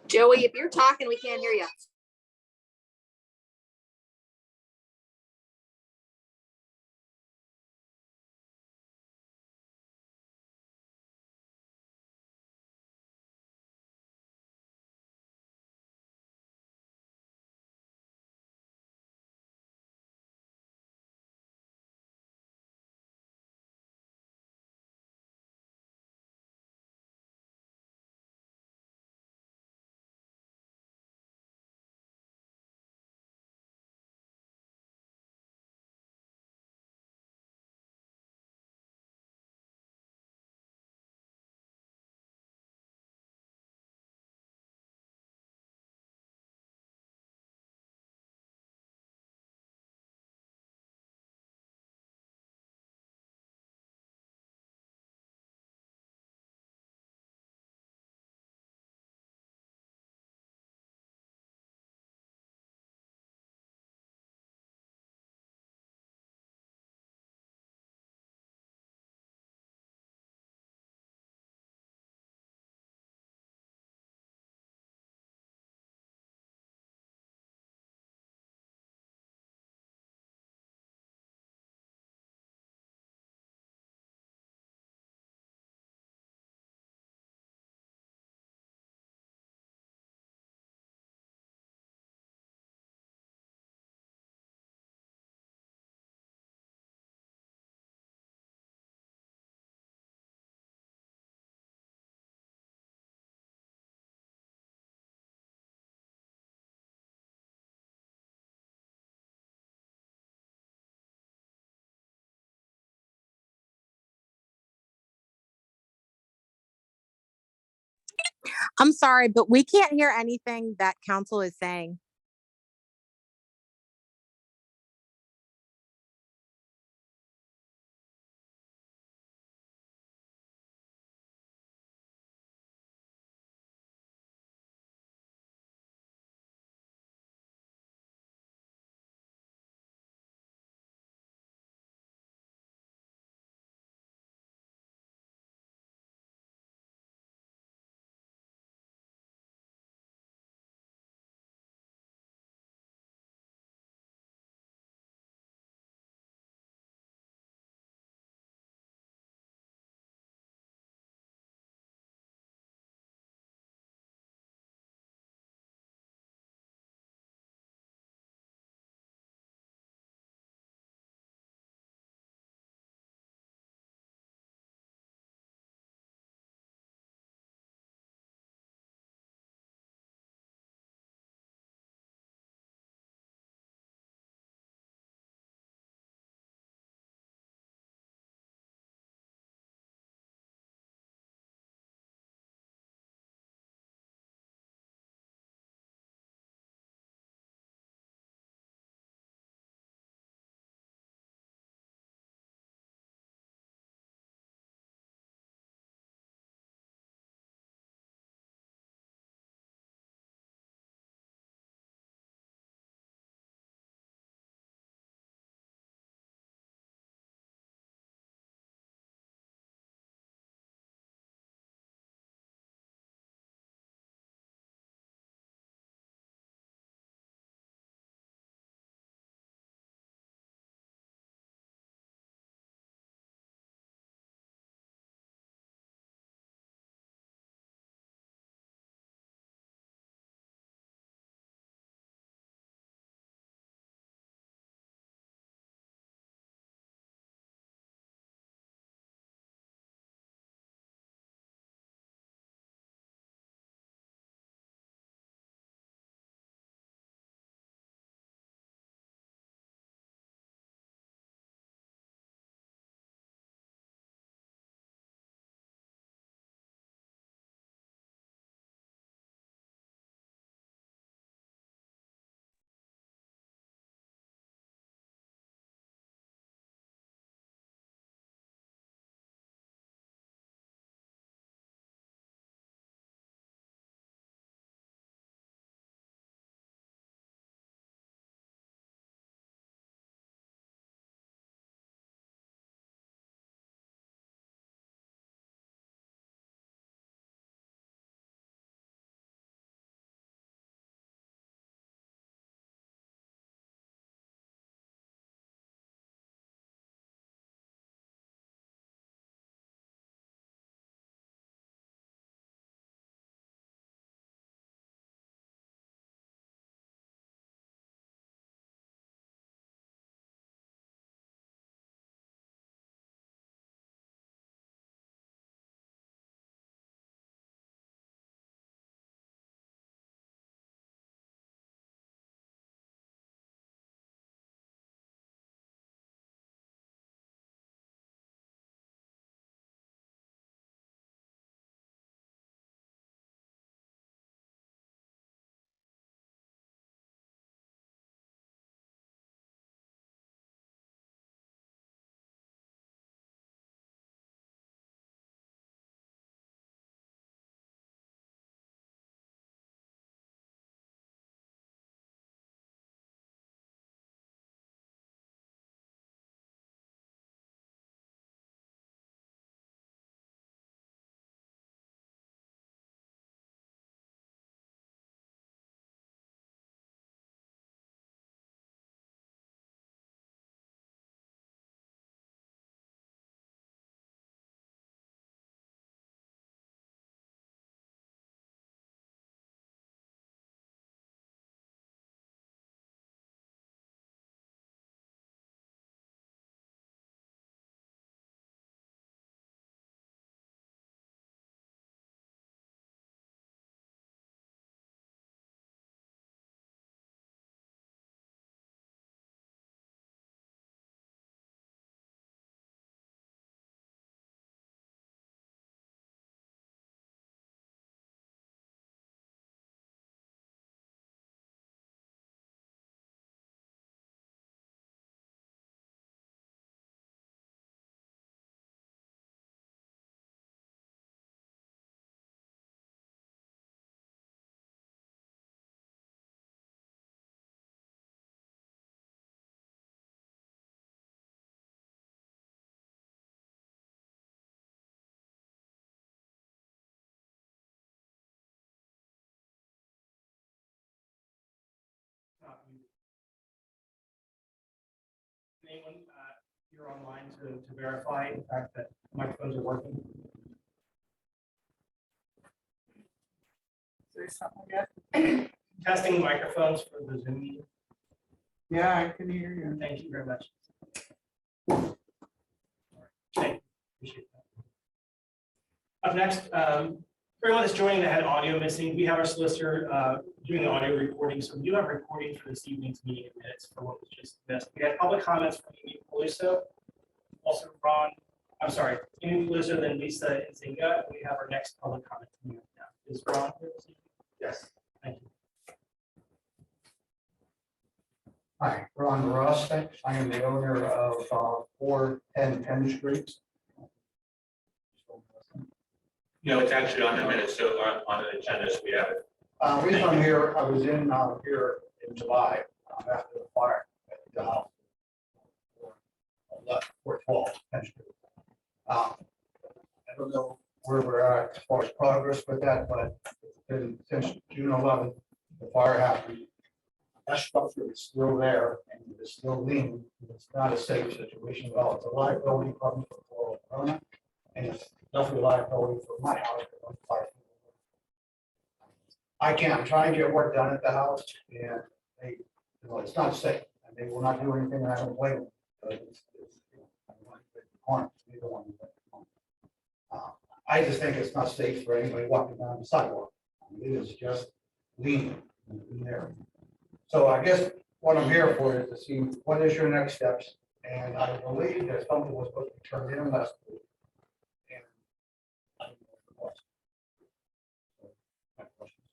Joey, if you're talking, we can't hear you. I'm sorry, but we can't hear anything that council is saying. anyone here online to verify the fact that microphones are working? Is there something like that? Testing microphones for the Zoom meeting. Yeah, I can hear you. Thank you very much. Okay, appreciate that. Up next, everyone that's joining that had audio missing, we have our solicitor doing the audio recording. So we do have a recording for this evening's meeting minutes for what was just missed. We had public comments from Amy Peluso, also Ron, I'm sorry, Amy Peluso, then Lisa Nzinga. We have our next public comment coming up now. Is Ron here this evening? Yes. Thank you. Hi, Ron Rostek. I am the owner of 410 Penn Street. No, it's actually on the minutes, so on the agenda, so we have it. Reason I'm here, I was in here in July after the fire at the house. 412 Penn Street. I don't know where we're at as far as progress with that, but it's been since June 11th, the fire happened. That structure is still there and it's still leaning. It's not a safe situation at all. It's a liability problem for the owner, and it's definitely a liability for my house. I'm trying to get work done at the house, and they, it's not safe, and they will not do anything, and I don't blame them. But I just think it's not safe for anybody walking down the sidewalk. It is just leaning in there. So I guess what I'm here for is to see what is your next steps, and I believe that something was supposed to be turned in last week. And I don't know if it was. So, my questions.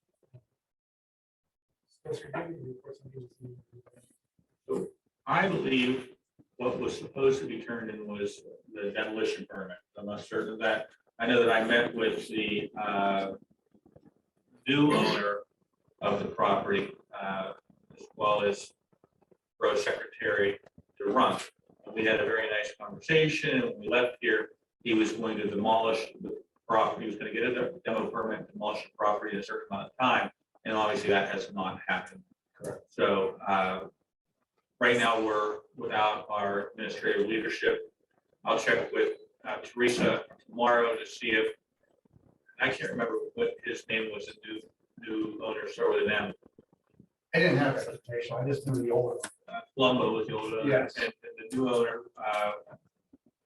So I believe what was supposed to be turned in was the demolition permit. I'm not certain of that. I know that I met with the new owner of the property, as well as Borough Secretary DeRunk. We had a very nice conversation. When we left here, he was going to demolish the property. He was going to get a demo permit, demolish the property in a certain amount of time. And obviously that has not happened. Correct. So right now we're without our administrative leadership. I'll check with Teresa tomorrow to see if, I can't remember what his name was, the new owner, start with an M. I didn't have that information. I just knew the old one. Columbo was the old owner. Yes. And the new owner,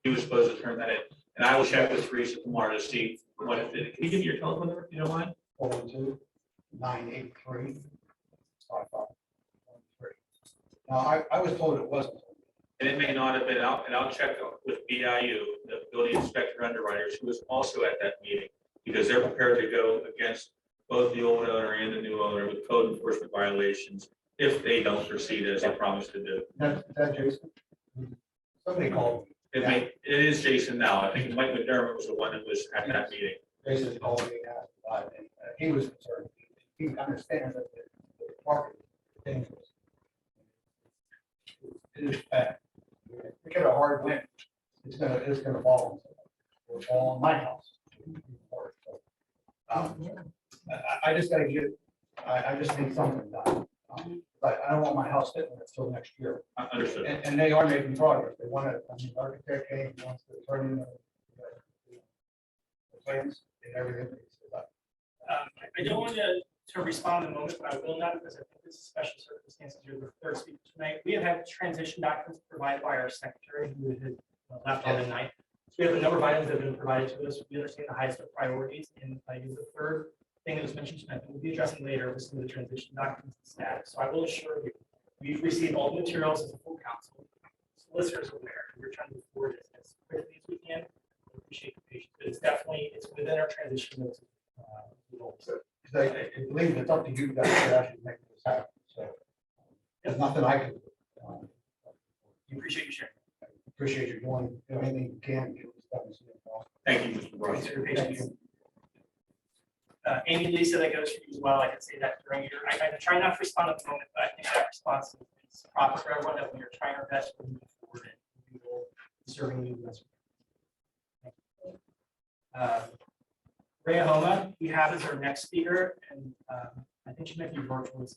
he was supposed to turn that in. And I will check with Teresa tomorrow to see what it did. Can you give me your telephone number, if you don't mind? 412-983-5513. Now, I was told it wasn't. And it may not have been out, and I'll check with BIU, the building inspector underwriters, who was also at that meeting, because they're prepared to go against both the old owner and the new owner with code enforcement violations if they don't proceed as they promised to do. Is that Jason? Somebody called me. It is Jason now. I think Mike McDermott was the one that was at that meeting. Jason called me and asked about it. He was concerned. He understands that the market is dangerous. It is bad. We get a hard wind, it's gonna fall. It'll fall on my house. I just gotta I just need something done. But I don't want my house sitting there until next year. Understood. And they are making progress. They want to, the architect came, he wants to turn in the plans and everything. I don't want to respond in a moment, but I will not, because I think this is special circumstances. You're the third speaker tonight. We have had transition documents provided by our secretary who had left on the night. So we have a number of items that have been provided to us. We understand the highest of priorities, and the third thing that was mentioned tonight that we'll be addressing later was some of the transition documents and status. So I will assure you, we've received all the materials as a full council. Solicitors aware, and we're trying to move forward as quickly as we can. We appreciate the patience, but it's within our transition notes. So, I believe it's up to you guys to actually make this happen. So there's nothing I can do. We appreciate you sharing. Appreciate you doing anything you can. To get this done as soon as possible. Thank you, Mr. Thanks Ross. for your patience. Amy, Lisa, that goes for you as well. I can say that during your, I try not to respond at the moment, but I think that response is proper for everyone, that we are trying our best to move forward and we will be serving you the best. Rhea Homa, we have as our next speaker, and I think she might be virtual. To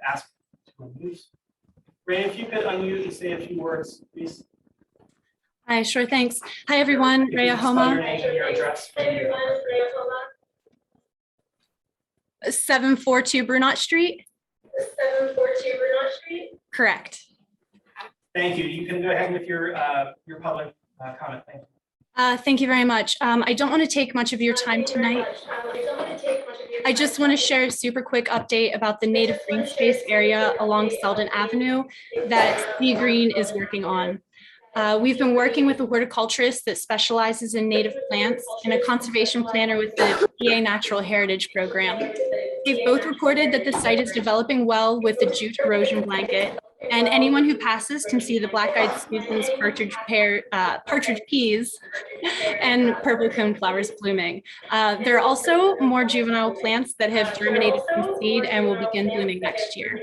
ask to unmute. Ray, if you could unmute and say a few words, please. Hi, sure, thanks. Hi, everyone. If you Rhea could spell your Homa, name and your address for the- 742 Brunot Street. 742 Bernard Street. Correct. Thank you. You can go ahead with your public comment. Thank you. Thank you very much. I don't want to take much of your time tonight. I just want to share a super quick update about the native green space area along Selden Avenue that Sea Green is working on. We've been working with a horticulturist that specializes in native plants and a conservation planner with the PA Natural Heritage Program. They've both reported that the site is developing well with the jute erosion blanket, and anyone who passes can see the black-eyed Susan's partridge peas and purple cone flowers blooming. There are also more juvenile plants that have germinated from seed and will begin blooming next year.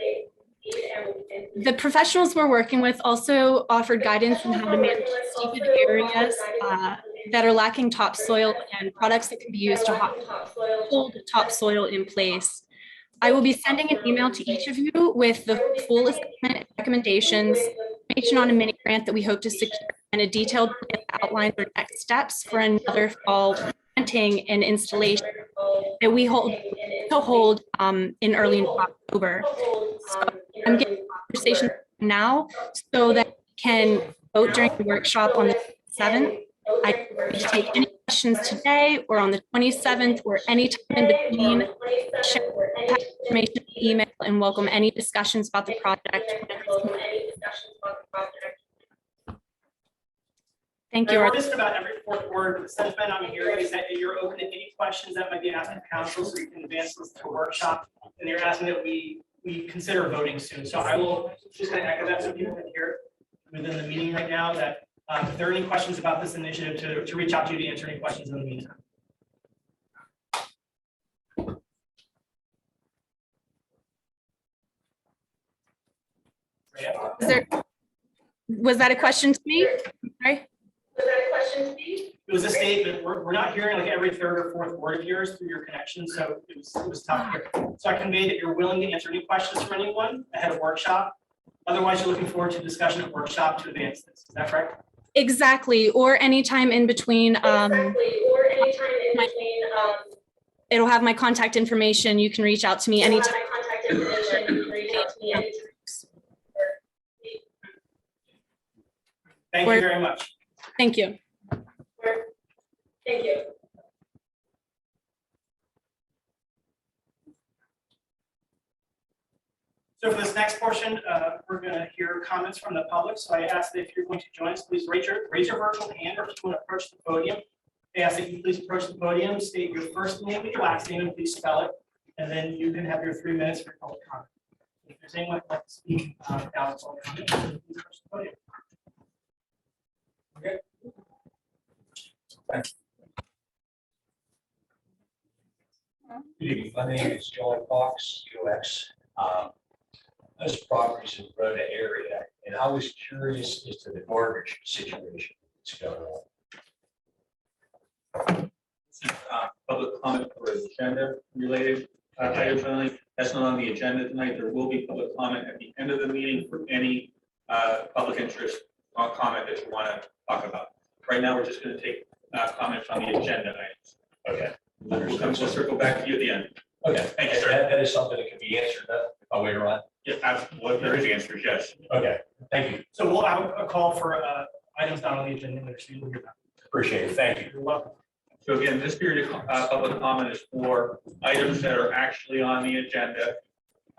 The professionals we're working with also offered guidance on how to manage steeped areas that are lacking topsoil and products that can be used to hold topsoil in place. I will be sending an email to each of you with the full assessment recommendations, information on a mini grant that we hope to secure, and a detailed plan that outlines our next steps for another fall planting and installation that we hold in early October. So I'm getting conversation now so that we can vote during the workshop on the 7th. I can take any questions today or on the 27th or any time in between. Share information, email, and welcome any discussions about the project. Thank you. We're just about every fourth word. The sentiment I'm hearing is that you're open to any questions that might be asked of council, so you can advance this to a workshop. And you're asking that we consider voting soon. So I will just kind of echo that so people can hear it within the meeting right now, that if there are any questions about this initiative, to reach out to you to answer any questions in the meantime. Was that a question to me? Sorry. Was that a question to me? It was a statement. We're not hearing like every third or fourth word of yours through your connection, so it was tough here. So I conveyed that you're willing to answer any questions from anyone ahead of workshop. Otherwise, you're looking forward to discussion at workshop to advance this. Is that correct? Exactly, or anytime in between. It'll have my contact information. You can reach out to me anytime. Thank you very much. Thank you. Thank you. So for this next portion, we're going to hear comments from the public. So I ask that if you're going to join us, please raise your virtual hand, or if you want to approach the podium. I ask that you please approach the podium, state your first name and your last name, and please spell it. And then you can have your 3 minutes for public comment. If there's anyone who'd like to speak, Alex, I'll come in. Please approach the podium. Okay. Good evening. My name is John Fox, UX. This property's in the Rhoda area, and I was curious as to the garbage situation that's going on. Public comment for agenda related items only. That's not on the agenda tonight. There will be public comment at the end of the meeting for any public interest comment that you want to talk about. Right now, we're just going to take comments on the agenda items. Okay. We'll circle back to you at the end. Okay. Thank you, sir. That is something that can be answered if I wait around. Yeah, what there is answers, yes. Okay. Thank you. So we'll have a call for items not on the agenda. You'll hear that. Appreciate it. Thank you. You're welcome. So again, this period of public comment is for items that are actually on the agenda.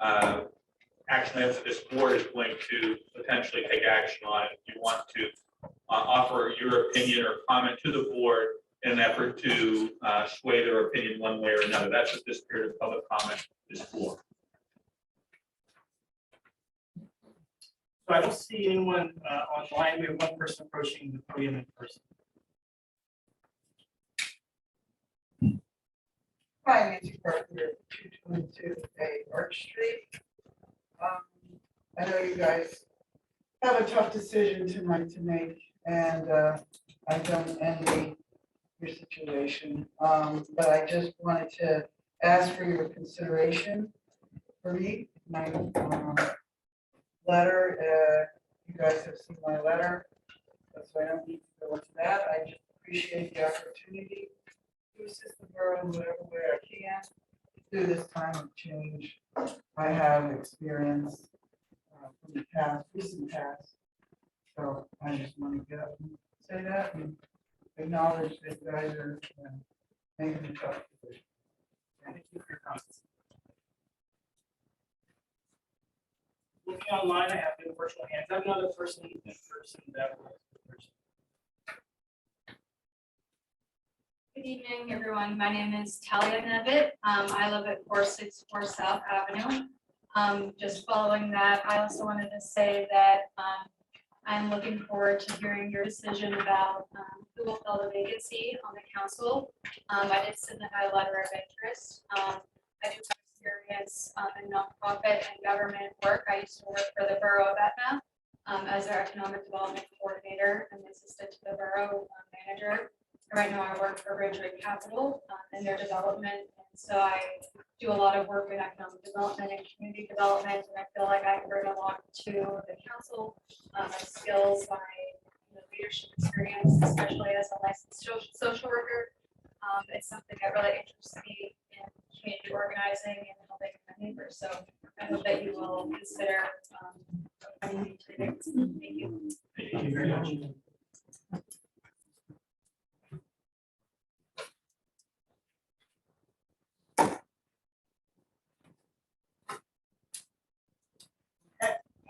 Action items that this board is going to potentially take action on. If you want to offer your opinion or comment to the board in an effort to sway their opinion one way or another. That's what this period of public comment is for. So I don't see anyone online. We have one person approaching the podium in person. Hi, Nancy Parker, 222 Arch Street. I know you guys have a tough decision tonight to make, and I don't envy your situation. But I just wanted to ask for your consideration for me. My letter, you guys have seen my letter. So I don't need to go into that. I just appreciate the opportunity to assist the borough in whatever way I can through this time of change. I have experience from the past, recent past. So I just want to get up and say that and acknowledge that you guys are making a tough decision. Thank you for your comments. Looking online, I have no virtual hands. I have another person that was. Good evening, everyone. My name is Talia Nevitt. I live at 464 South Avenue. Just following that, I also wanted to say that I'm looking forward to hearing your decision about who will fill the vacancy on the council. I did submit my letter of interest. I do have experience in nonprofit and government work. I used to work for the borough of Etna as their economic development coordinator and assistant to the borough manager. Right now I work for Ridgeway Capital in their development. And so I do a lot of work in economic development and community development. And I feel like I can bring a lot to the council, my skills, my leadership experience, especially as a licensed social worker. It's something that really interests me in community organizing and helping my neighbors. So I hope that you will consider. Thank you. Thank you very much.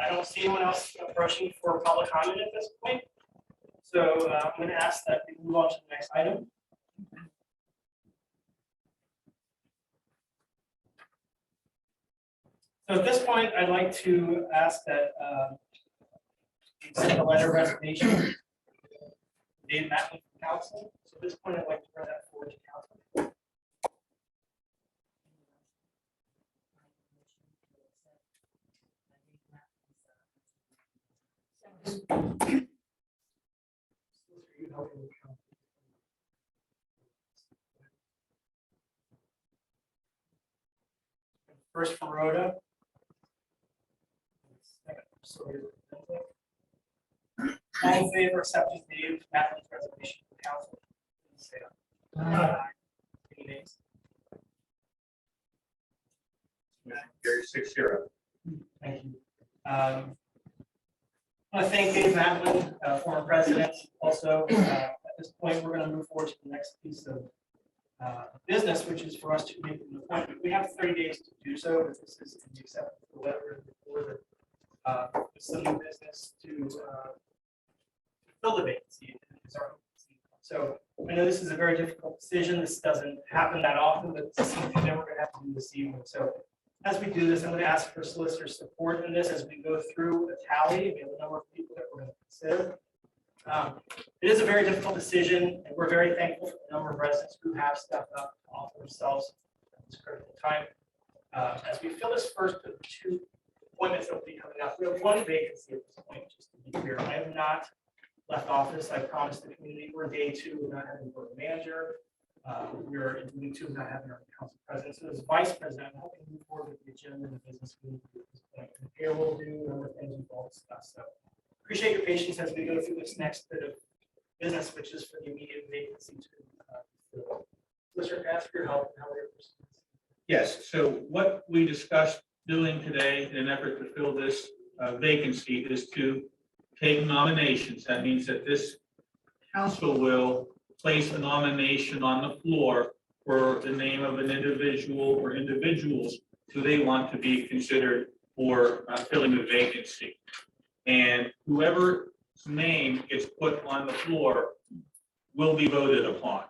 I don't see anyone else approaching for public comment at this point. So I'm going to ask that we move on to the next item. So at this point, I'd like to ask that you send a letter of resignation, Dave Matlin from council. So at this point, I'd like to bring that forward to council. First from Rhoda. All in favor of accepting Dave Matlin's resignation from council? Please say aye. Any nays? Carry 6-0. Thank you. I want to thank Dave Matlin, former president. Also, at this point, we're going to move forward to the next piece of business, which is for us to make an appointment. We have 30 days to do so, but this is the acceptance of the letter before the facility business to fill the vacancy. So I know this is a very difficult decision. This doesn't happen that often, but it's something that we're going to have to do this evening. So as we do this, I'm going to ask for solicitor support in this as we go through a tally. We have a number of people that we're going to consider. It is a very difficult decision, and we're very thankful for the number of residents who have stepped up to offer themselves at this critical time. As we fill this first of the two appointments that will be coming up, we have one vacancy at this point, just to be clear. I have not left office. I promised the community we're day 2 of not having a board manager. We're in week 2 of not having our council president. So as vice president, I'm hoping to move forward with the agenda and the business meeting at this point. And here we'll do a number of things we've all discussed. So appreciate your patience as we go through this next bit of business, which is for the immediate vacancy to fill. Solicitor, ask for your help and how we're proceeding. Yes, so what we discussed doing today in an effort to fill this vacancy is to take nominations. That means that this council will place a nomination on the floor for the name of an individual or individuals who they want to be considered for filling the vacancy. And whoever's name gets put on the floor will be voted upon.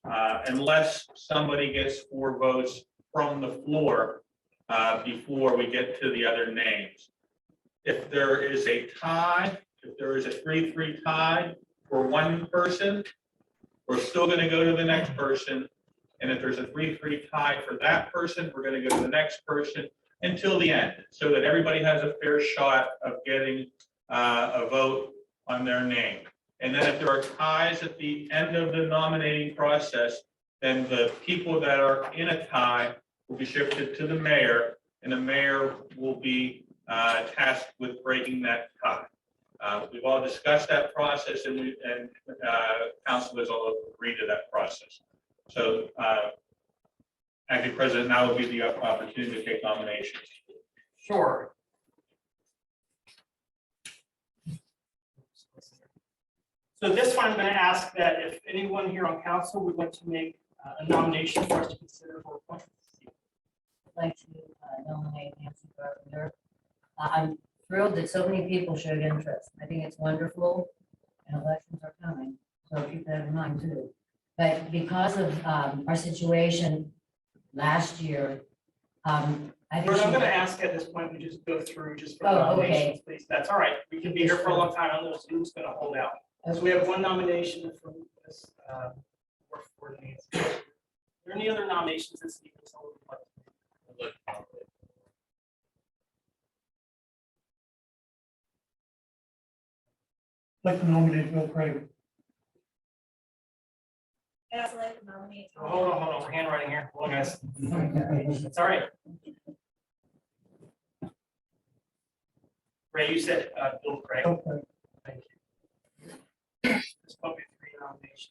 Unless somebody gets 4 votes from the floor before we get to the other names. If there is a tie, if there is a 3-3 tie for one person, we're still going to go to the next person. And if there's a 3-3 tie for that person, we're going to go to the next person until the end, so that everybody has a fair shot of getting a vote on their name. And then if there are ties at the end of the nominating process, then the people that are in a tie will be shifted to the mayor, and the mayor will be tasked with breaking that tie. We've all discussed that process and council has all agreed to that process. So, Acting President, now will give you the opportunity to take nominations. Sure. So this one, I'm going to ask that if anyone here on council would like to make a nomination for us to consider for appointment. I'd like to nominate Nancy Carpenter. I'm thrilled that so many people showed interest. I think it's wonderful, and elections are coming, so keep that in mind too. But because of our situation last year, I think. First, I'm she- going to ask at this point, we just go through just for Oh, nominations, please. That's all right. We can be here for a long time. I don't know who's going to hold out. So we have one nomination from this. For Nancy. Are there any other nominations this evening? Someone would like to make? Like to nominate Bill Craig. I also like to nominate. Oh, hold on. We're handwriting here. Hold on, guys. It's all right. Ray, you said Bill Craig. Okay. Thank you. There's probably 3 nominations.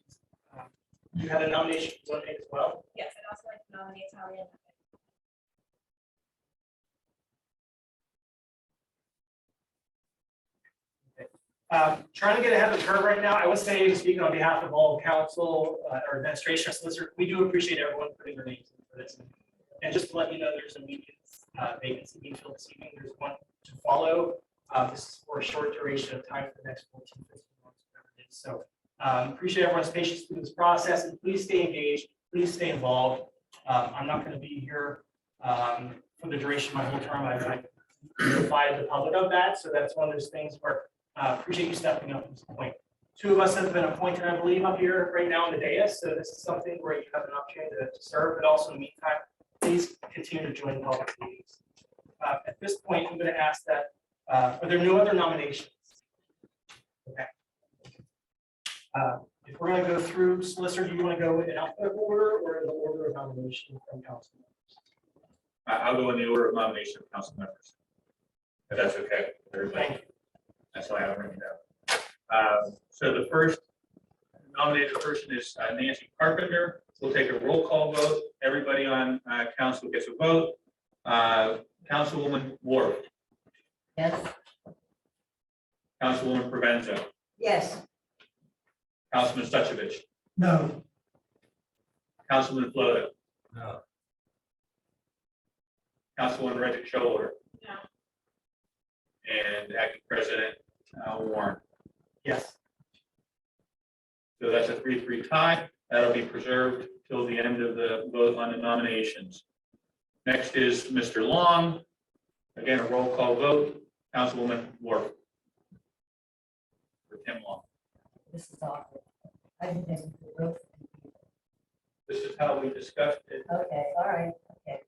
You had a nomination for Zoe as well? Yes, I'd also like to nominate Talia. Trying to get ahead of the curve right now, I would say, speaking on behalf of all council or administration or solicitor, we do appreciate everyone putting their names in for this. And just to let you know, there's a vacancy being filled this evening. There's one to follow. This is for a short duration of time for the next 14, 15 months, whatever it is. So appreciate everyone's patience through this process, and please stay engaged, please stay involved. I'm not going to be here for the duration of my whole term. I notified the public of that, so that's one of those things where appreciate you stepping up at this point. 2 of us have been appointed, I believe, up here right now in the dais, so this is something where you have an opportunity to serve, but also in the meantime, please continue to join public meetings. At this point, I'm going to ask that, are there no other nominations? Okay. If we're going to go through solicitor, do you want to go in alphabetical order or in the order of nomination from council members? I'll go in the order of nomination of council members. If that's okay, with everybody. Thank you. That's why I'm writing it down. So the first nominated person is Nancy Carpenter. We'll take a roll call vote. Everybody on council gets a vote. Councilwoman Ward, Yes. Councilwoman Provenzo, Yes. Councilman Stuchevich, No. Councilman Floto, No. Councilwoman Reddick Showalter, No. and Acting President Warren. Yes. So that's a 3-3 tie. That'll be preserved till the end of the vote on the nominations. Next is Mr. Long. Again, a roll call vote. Councilwoman Ward. For Tim Long. This is awkward. I didn't think we could vote. This is how we discussed it. Okay, all right, okay.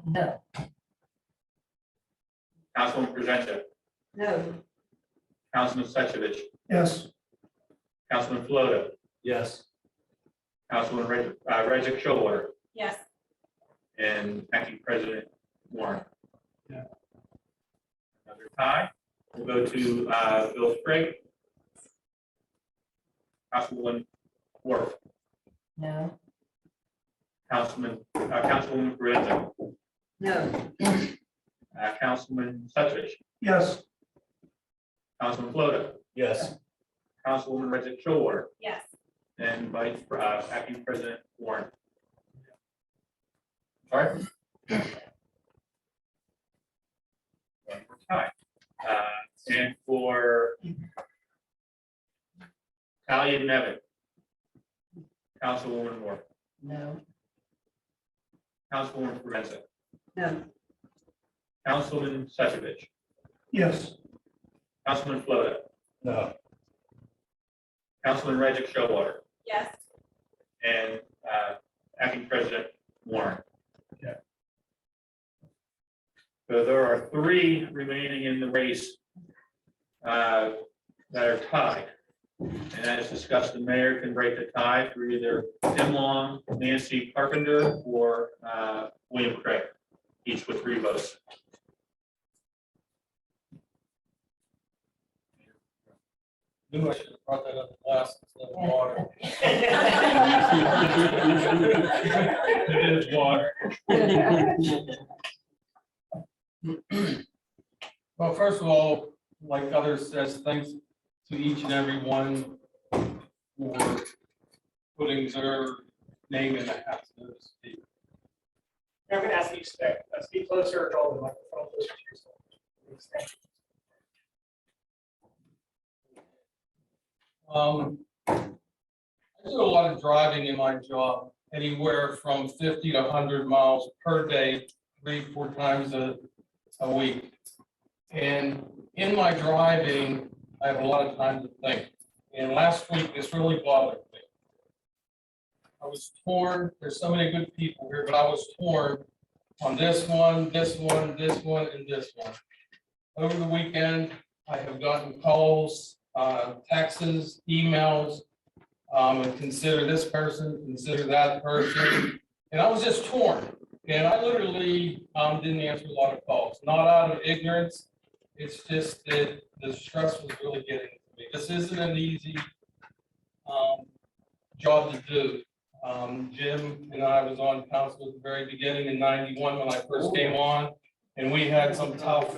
No. Councilwoman Presenter, No. Councilman Stuchevich, Yes. Councilman Floto, Yes. Councilman Reddick Showalter, Yes. and Acting President Warren. Yeah. Another tie. We'll go to Bill Sprague. Councilwoman Ward, No. Councilwoman Provenzo, No. Councilman Stuchevich, Yes. Councilman Floto, Yes. Councilwoman Reddick Showalter, Yes. and Acting President Warren. Sorry? One more time. And for Talia Nevin, Councilwoman Moore, No. Councilwoman Forenza, No. Councilman Suchovich, Yes. Councilman Floto, No. Councilman Reddick Showalter, Yes. and Acting President Warren. Yeah. So there are 3 remaining in the race that are tied. And as discussed, the mayor can break the tie through either Tim Long, Nancy Carpenter, or William Craig, each with 3 votes. Knew I should have brought that up last instead of water. It is water. Well, first of all, like others says, thanks to each and every one for putting their name in the hat, so to speak. I'm gonna ask you to speak closer or draw the microphone closer to yourself. I do a lot of driving in my job, anywhere from 50 to 100 miles per day, 3-4 times a week. And in my driving, I have a lot of time to think. And last week, this really bothered me. I was torn. There's so many good people here, but I was torn on this one, this one, this one, and this one. Over the weekend, I have gotten calls, texts, emails, and consider this person, consider that person. And I was just torn. And I literally didn't answer a lot of calls, not out of ignorance. It's just that the stress was really getting to me. This isn't an easy job to do. Jim and I was on council at the very beginning in '91 when I first came on, and we had some tough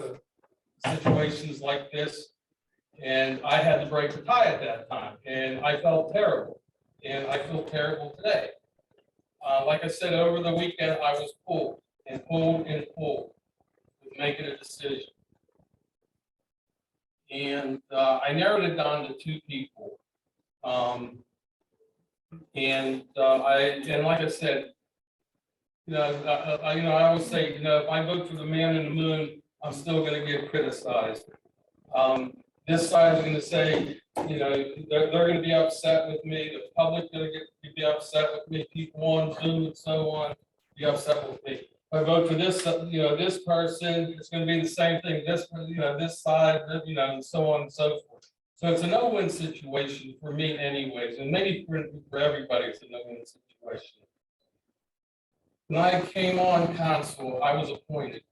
situations like this. And I had to break the tie at that time, and I felt terrible, and I feel terrible today. Like I said, over the weekend, I was pulled and pulled and pulled with making a decision. And I narrowed it down to 2 people. And like I said, I always say, if I vote for the man in the moon, I'm still going to get criticized. This side is going to say, they're going to be upset with me. The public going to be upset with me. People on Zoom and so on be upset with me. If I vote for this, this person, it's going to be the same thing. This, this side, and so on and so forth. So it's a no-win situation for me, anyways, and maybe for everybody, it's a no-win situation. When I came on council, I was appointed.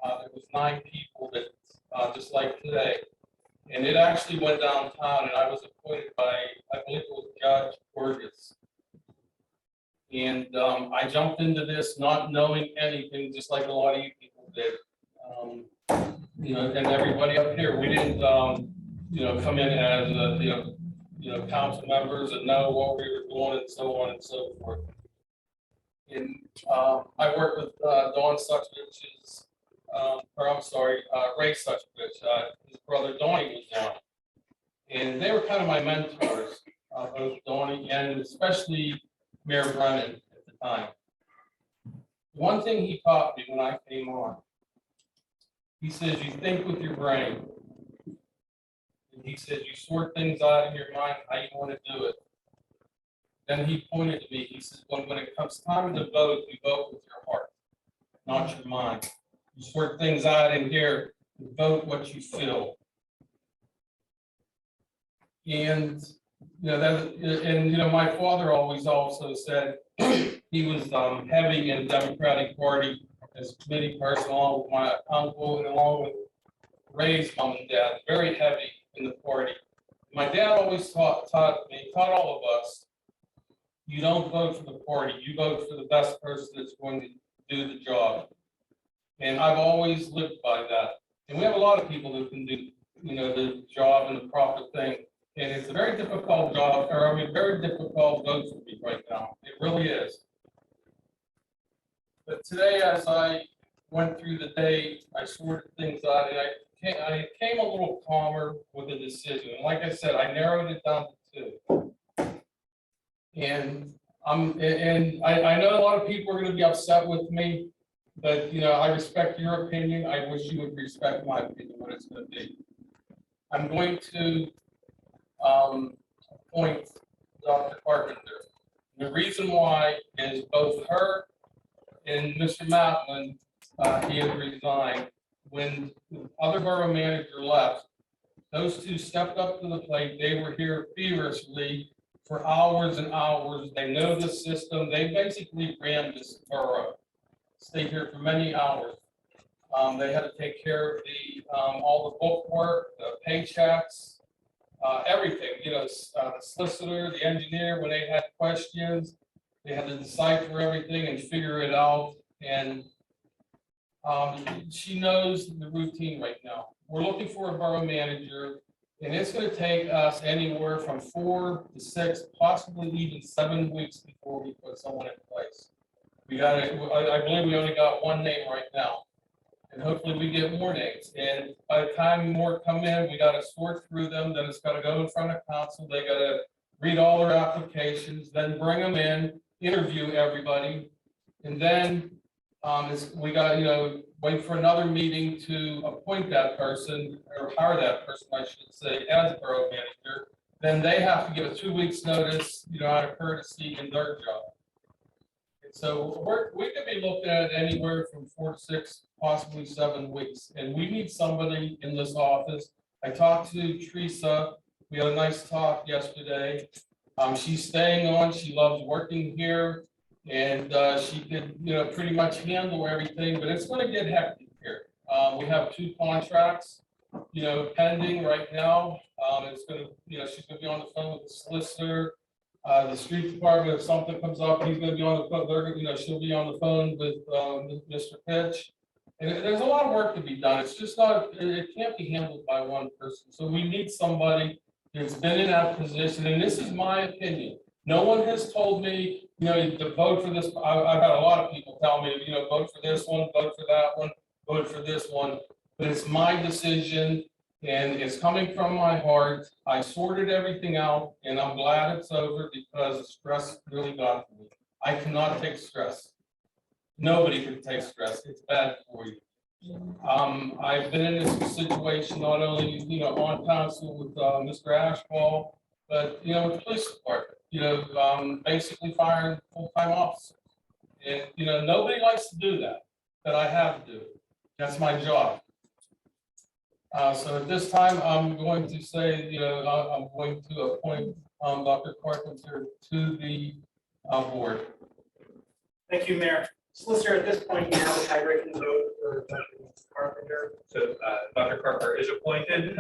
There was 9 people that, just like today. And it actually went downtown, and I was appointed by, I believe it was Judge Burgess. And I jumped into this not knowing anything, just like a lot of you people did. And everybody up here, we didn't, come in as, council members and know what we were doing and so on and so forth. And I worked with Dawn Suchvich's, Ray Suchvich, his brother Donnie was on. And they were kind of my mentors, both Donnie and especially Mayor Brennan at the time. One thing he taught me when I came on, he says, you think with your brain. And he says, you sort things out in your mind, how you want to do it. Then he pointed to me, he says, when it comes time to vote, you vote with your heart, not your mind. You sort things out in here, you vote what you feel. And my father always also said he was heavy in the Democratic Party as committee person, along with my uncle and along with Ray's mom and dad, very heavy in the party. My dad always taught all of us, you don't vote for the party, you vote for the best person that's going to do the job. And I've always lived by that. And we have a lot of people who can do, the job and the proper thing. And it's a very difficult job, very difficult vote for me right now. It really is. But today, as I went through the day, I sorted things out, and I came a little calmer with the decision. And like I said, I narrowed it down to 2. And I know a lot of people are going to be upset with me, but I respect your opinion. I wish you would respect my opinion, what it's going to be. I'm going to appoint Dr. Carpenter. The reason why is both her and Mr. Matlin, he had resigned. When the other borough manager left, those 2 stepped up to the plate. They were here feverishly for hours and hours. They know the system. They basically ran this borough. Stayed here for many hours. They had to take care of all the book work, the paychecks, everything, the solicitor, the engineer, when they had questions, they had to decipher everything and figure it out. And she knows the routine right now. We're looking for a borough manager, and it's gonna take us anywhere from 4 to 6, possibly even 7 weeks before we put someone in place. I believe we only got one name right now. And hopefully we get more names. And by the time more come in, we gotta sort through them, then it's gotta go in front of council, they gotta read all their applications, then bring them in, interview everybody. And then, we gotta, wait for another meeting to appoint that person, or hire that person, I should say, as borough manager. Then they have to give a 2 weeks notice, out of courtesy in their job. So we could be looking at anywhere from 4 to 6, possibly 7 weeks, and we need somebody in this office. I talked to Teresa, we had a nice talk yesterday. She's staying on, she loves working here, and she could, pretty much handle everything, but it's gonna get hectic here. We have 2 contracts, pending right now. It's gonna, she's gonna be on the phone with the solicitor. The street department, if something comes up, he's gonna be on the phone, she'll be on the phone with Mr. Pitch. And there's a lot of work to be done. It's just not, it can't be handled by one person. So we need somebody that's been in that position, and this is my opinion. No one has told me, to vote for this. I've had a lot of people tell me, vote for this one, vote for that one, vote for this one. But it's my decision. And it's coming from my heart. I sorted everything out, and I'm glad it's over because the stress really got to me. I cannot take stress. Nobody can take stress. It's bad for you. I've been in this situation not only, on council with Mr. Ashball, but with the police department. Basically firing full-time officers. And nobody likes to do that, but I have to do it. That's my job. So at this time, I'm going to say, I'm going to appoint Dr. Carpenter to the board. Thank you, Mayor. Solicitor, at this point, you have a tie-breaking vote for Dr. Carpenter. So Dr. Carper is appointed.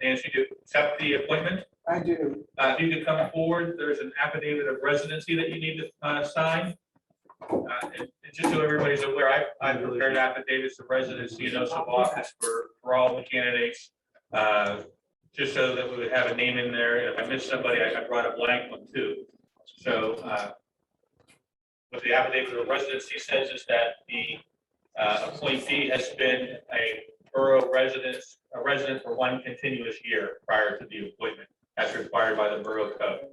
Nancy, do you accept the appointment? I do. If you could come forward, there's an affidavit of residency that you need to sign. And just so everybody's aware, I've prepared affidavits of residency and oaths of office for all the candidates, just so that we would have a name in there. If I missed somebody, I brought a blank one too. So what the affidavit of residency says is that the appointee has been a borough resident for 1 continuous year prior to the appointment. That's required by the borough code.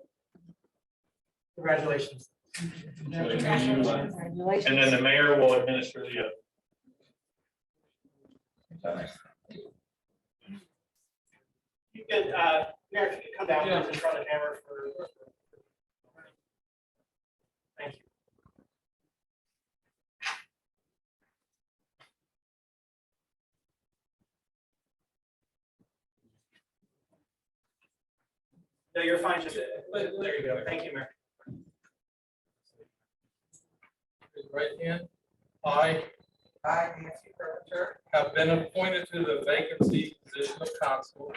Congratulations. And then the mayor will administer the oath. You could, Mayor, if you could come down and in front of the camera for. Thank you. No, you're fine. Just there you go. Thank you, Mayor. Right hand. I Nancy Carpenter, have been appointed to the vacancy position of council,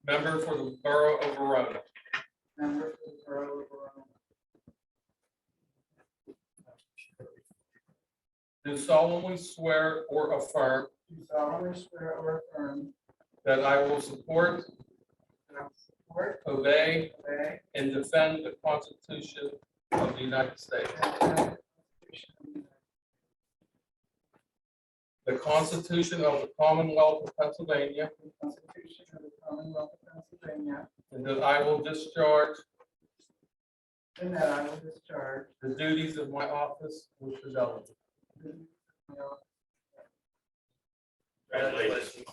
member for the borough of Verona. member for the Borough of Verona. Do solemnly swear or affirm Do solemnly swear or affirm that I will support, that I will support, obey, obey, and defend the Constitution of the United States, and defend the Constitution of the United the Constitution of the Commonwealth of Pennsylvania, States, the Constitution of the Commonwealth of Pennsylvania, and that I will discharge and that I will discharge the duties of my office with fidelity. the duties of my office. Congratulations.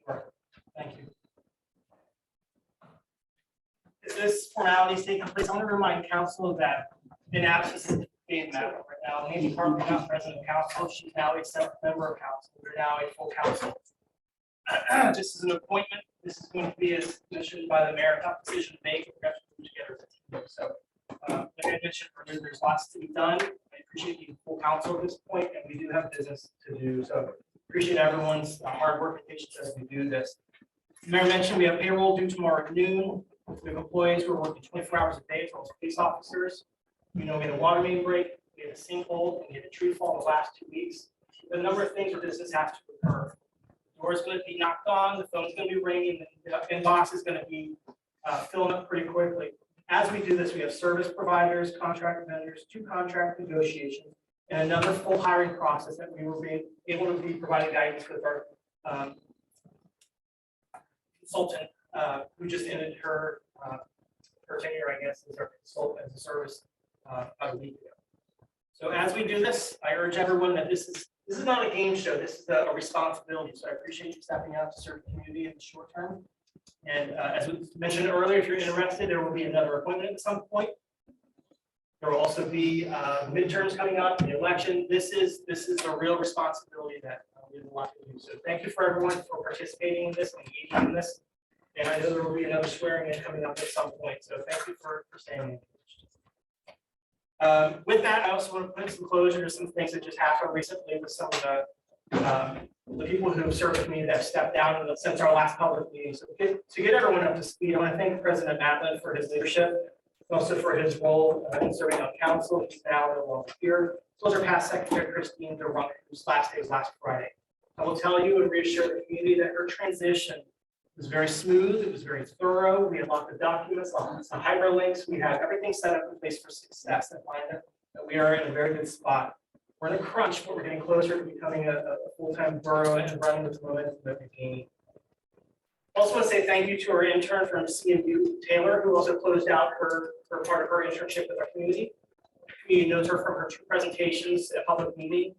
Sure. Thank you. Is this formalities taking place? I want to remind council that in absence of being met right now, Nancy Carpenter is not president of council. She's now a separate member of council. We're now a full council. This is an appointment This is going to be, as mentioned by the mayor, a tough decision to make. We're going to put together as a team. So, like I mentioned, there's lots to be done. I appreciate the full council at this point, and we do have business to do. So, appreciate everyone's hard work and patience as we do this. The mayor mentioned we have payroll due tomorrow at noon. We have employees who are working 24 hours a day, as well as police officers. We know we had a water main break, we had a sinkhole, and we had a tree fall in the last 2 weeks. The number of things where business has to occur. The door's going to be knocked on, the phone's going to be ringing, the inbox is going to be filling up pretty quickly. As we do this, we have service providers, contract vendors, 2 contract negotiations, and another full hiring process that we will be able to be providing guidance with our consultant who just ended her tenure, I guess, as our consultant as a service about a week ago. So as we do this, I urge everyone that this is not a game show. This is a responsibility. So I appreciate you stepping out to serve the community in the short term. And as we mentioned earlier, if you're interested, there will be another appointment at some point. There will also be midterms coming up, the election. This is a real responsibility that we have a lot to do. So thank you for everyone for participating in this and engaging in this. And I know there will be another swearing in coming up at some point. So thank you for staying engaged. With that, I also want to put some closure to some things that just happened recently with some of the people who have served the community that have stepped down since our last public meeting. So to get everyone up to speed, I want to thank President Matlin for his leadership, also for his role in serving on council. He's now no longer here. So was our past Secretary Christine DeRunk, whose last day was last Friday. I will tell you and reassure the community that her transition was very smooth. It was very thorough. We had lots of documents, lots of hyperlinks. We had everything set up in place for success and find that we are in a very good spot. We're in a crunch, but we're getting closer to becoming a full-time borough and running with the momentum that we're gaining. I also want to say thank you to our intern from CMU, Taylor, who also closed out her part of her internship with our community. The community knows her from her 2 presentations at public meeting.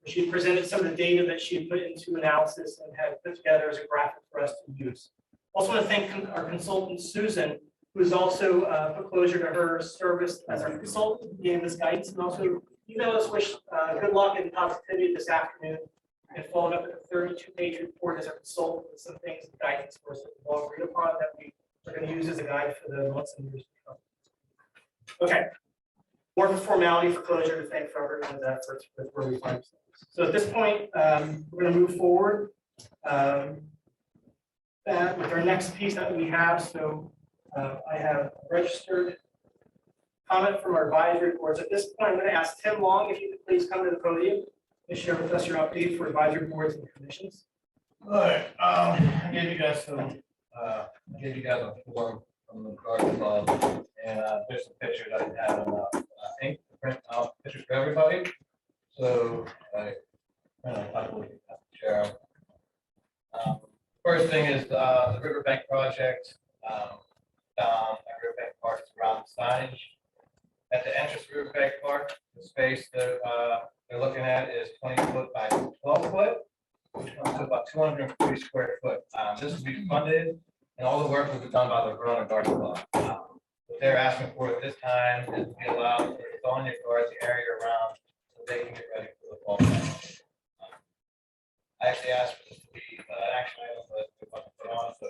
She presented some of the data that she had put into analysis and had put together as a graphic for us to use. Also want to thank our consultant, Susan, who has also put closure to her service as our consultant, gave us guidance, and also emailed us wish good luck and positivity this afternoon, and followed up with a 32-page report as our consultant with some things and guidance for us that we've all agreed upon that we are going to use as a guide for the months and years to come. Okay, more of a formality for closure to thank for everyone's efforts with where we find ourselves. So at this point, we're going to move forward with our next piece that we have. So I have registered comment from our advisory boards. At this point, I'm going to ask Tim Long if you could please come to the podium and share with us your update for advisory boards and commissions. All right, I gave you guys a form from the garden club, and there's some pictures I had on ink to print out pictures for everybody. So I will share. First thing is the Riverbank project down at Riverbank Park around the signage. At the entrance to Riverbank Park, the space that they're looking at is 20 foot by 12 foot, which comes to about 240 square foot. This will be funded, and all the work will be done by the Verona Garden Club. What they're asking for at this time is to be allowed to Sonia guard the area around so they can get ready for the fall. I actually asked for this to be action item, but we want to put on, so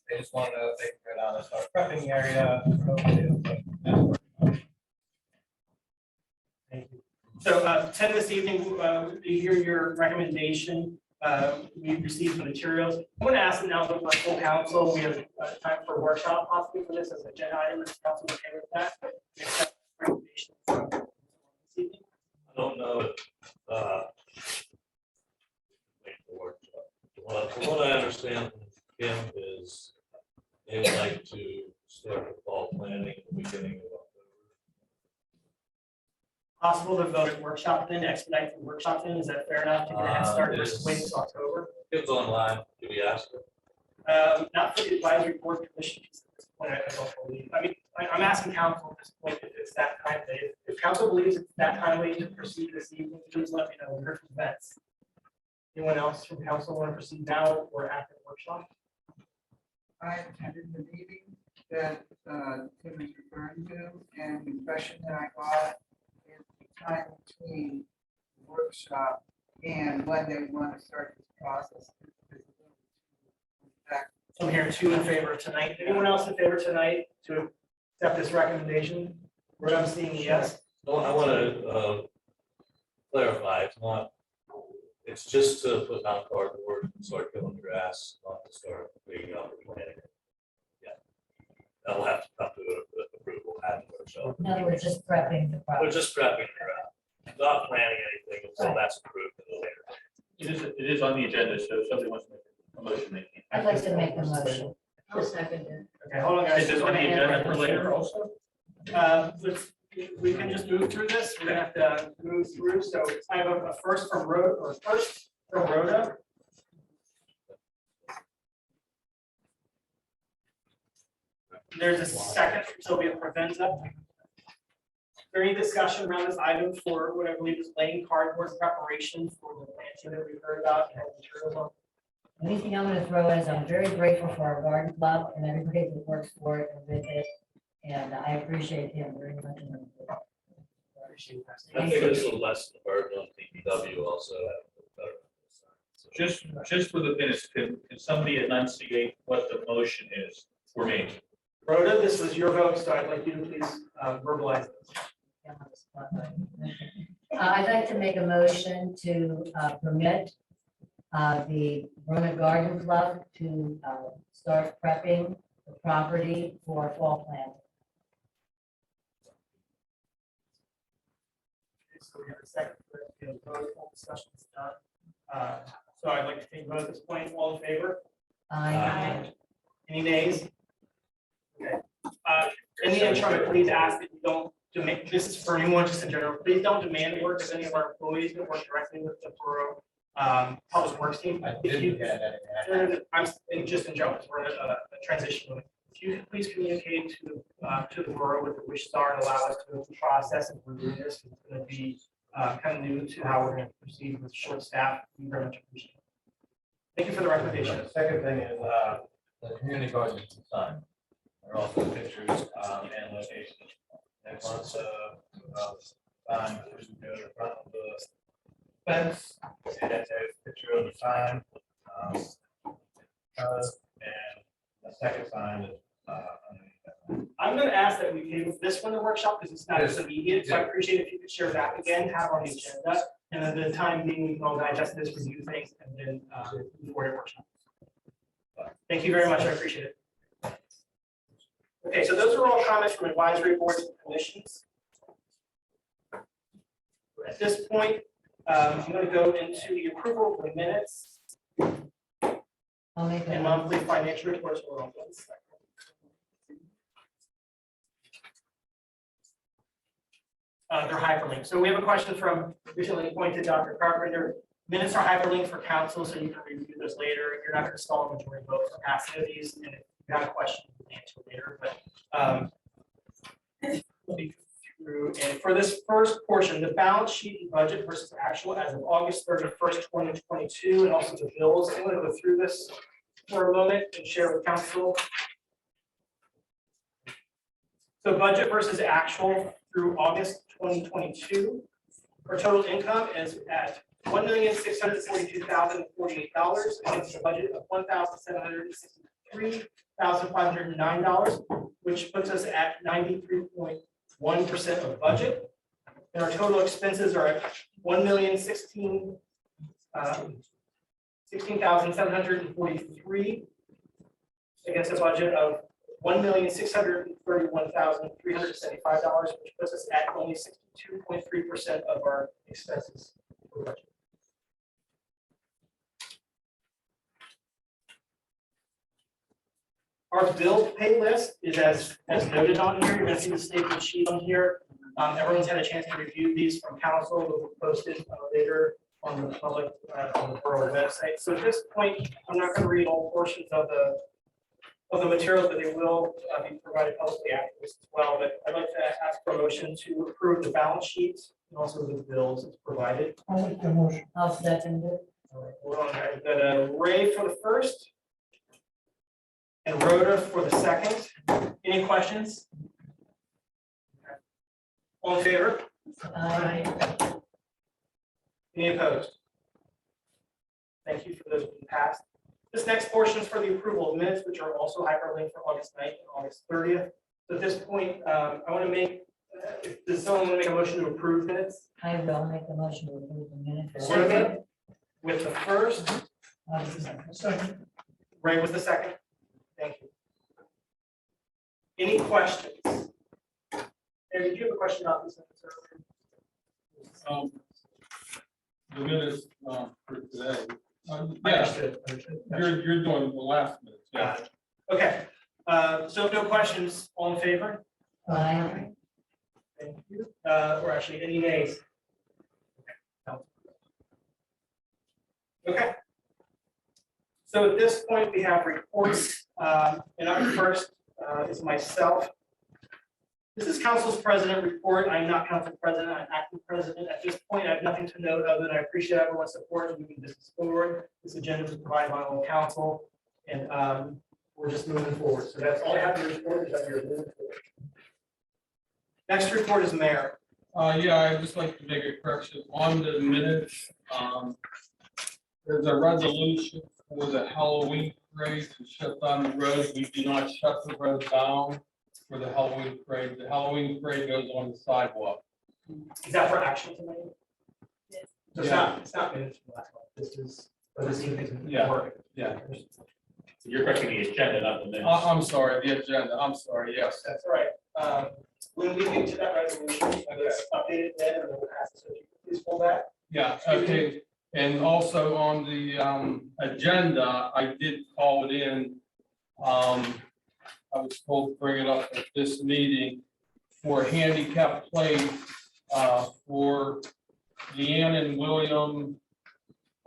they just want to know if they can go down and start prepping the area. Thank you. So Ted, this evening, we hear your recommendation. We received the materials. I'm going to ask now that we're full council. We have time for a workshop possibly for this as an agenda item. Is council okay with that? I don't know. Well, from what I understand from Kim is they would like to start the fall planning at the beginning of October. Possible to vote at workshop then, expedite the workshop then? Is that fair enough to get a head start versus wait until October? It's online. Do we ask her? Not for the advisory board commission at this point, I don't believe. I mean, I'm asking council at this point if it's that timely. If council believes it's that timely to proceed this evening, please let me know. We heard from vets. Anyone else from council want to proceed now or after the workshop? I attended the meeting that Tim is referring to, and the impression that I got is the time between the workshop and when they want to start this process is a little I'm hearing 2 in favor tonight. Anyone else in favor tonight to accept this recommendation? Rhoda, I'm seeing yes. No, I want to clarify, it's just to put down cardboard, start killing grass, not to start digging up and planting. Yeah. That will have to come to approval afterwards, so. In other words, just prepping the We're property. just prepping the ground, not planning anything until that's approved in the later. It is on the agenda, so if somebody wants to make a motion, they can. I'd like to make a motion. I'll second it. Okay, hold on, guys. Is this on the agenda for later also? We can just move through this. We're gonna have to move through. So I have a first from Rhoda. There's a second from Sylvia Provenza. Is there any discussion around this item for what I believe is laying cardboard preparation for the planting that we heard about and materials on? The only thing I'm gonna throw is I'm very grateful for our garden club and everybody that works for it and with it. And I appreciate him very much. I think it's a less burden on DPW also. Just for the minutes, can somebody enunciate what the motion is for me? Rhoda, this was your vote, so I'd like you to please verbalize this. I'd like to make a motion to permit the Verona Garden Club to start prepping the property for fall planting. So we have a second for the vote, all discussion is done. So I'd like to take a vote at this point. All in favor? Aye. Any nays? Okay. In the interim, please ask that you don't demand, this is for anyone just in general, please don't demand work of any of our employees that work directly with the borough public works team. If you, I'm just in general, we're in a transition. If you could please communicate to the borough what the wishes are and allow us to process and review this. It's going to be kind of new to how we're going to proceed with short staff. We very much appreciate it. Thank you for the recommendation. The second thing is the community garden sign. There are also pictures and locations. And once sign goes to the front of the fence, and there's a picture of the sign. And the second sign is underneath that. I'm going to ask that we table this one to workshop because it's not as immediate. So I appreciate if you could share that again, have on the agenda. And then the time being, we can all digest this, review things, and then before it workshop. Thank you very much. I appreciate it. Okay, so those are all comments from advisory boards and commissions. At this point, I'm going to go into the approval of the minutes I'll make and that. monthly financial reports. Hold on one second. They're hyperlinked. So we have a question from recently appointed Dr. Carpenter. Minutes are hyperlinked for council, so you can review those later. You're not going to stall a majority vote for passing of these, and if you have a question, you can answer later. But let me go through. And for this first portion, the balance sheet and budget versus actual as of August 31st, 2022, and also the bills. I'm going to go through this for a moment and share with council. So budget versus actual through August 2022. Our total income is at $1,642,048 against the budget of $1,763,509, which puts us at 93.1% of budget. And our total expenses are at $16,743 against a budget of $1,631,375, which puts us at only 62.3% of our expenses. Our bill pay list is as noted on here. You're going to see the statement sheet on here. Everyone's had a chance to review these from council. They'll be posted later on the public on the borough website. So at this point, I'm not going to read all portions of the materials, but they will be provided publicly afterwards as well. But I'd like to ask for a motion to approve the balance sheets and also the bills as provided. I'll make the motion. I'll second it. All right, hold on, I've got Ray for the first and Rhoda for the second. Any questions? All in favor? Aye. Any opposed? Thank you for those being passed. This next portion is for the approval of minutes, which are also hyperlinked for August 9th and August 30th. So at this point, I want to make, does someone want to make a motion to approve minutes? I will make the motion to approve the minutes. Second, with the first, Second. Ray was the second. Thank you. Any questions? Aaron, did you have a question about this? The minutes, for today. Yeah, Understood. you're doing the last minutes, yeah. Got it. Okay, so if no questions, all in favor? Aye. Thank you. Or actually, any nays? Okay. So at this point, we have reports, and our first is myself. This is council's president report. I'm not council president, I'm acting president. At this point, I have nothing to note other than I appreciate everyone's support in moving this forward. This agenda was provided by all council, and we're just moving forward. So that's all I have to report, is that you're moving forward. Next report is mayor. Yeah, I'd just like to make a correction on the minutes. There's a resolution for the Halloween parade to shut down the road. We do not shut the road down for the Halloween parade. The Halloween parade goes on the sidewalk. Is that for action tonight? So it's not minutes from last month. This is, for this evening. Yeah. Yeah. You're correcting the agenda, not the minutes. I'm sorry, the agenda. I'm sorry, yes. That's all right. When we get to that resolution, I guess update it then, and then we'll pass it. So if you could please pull that. Yeah, okay. And also on the agenda, I did call it in. I was told to bring it up at this meeting for a handicap plate for Leanne and William.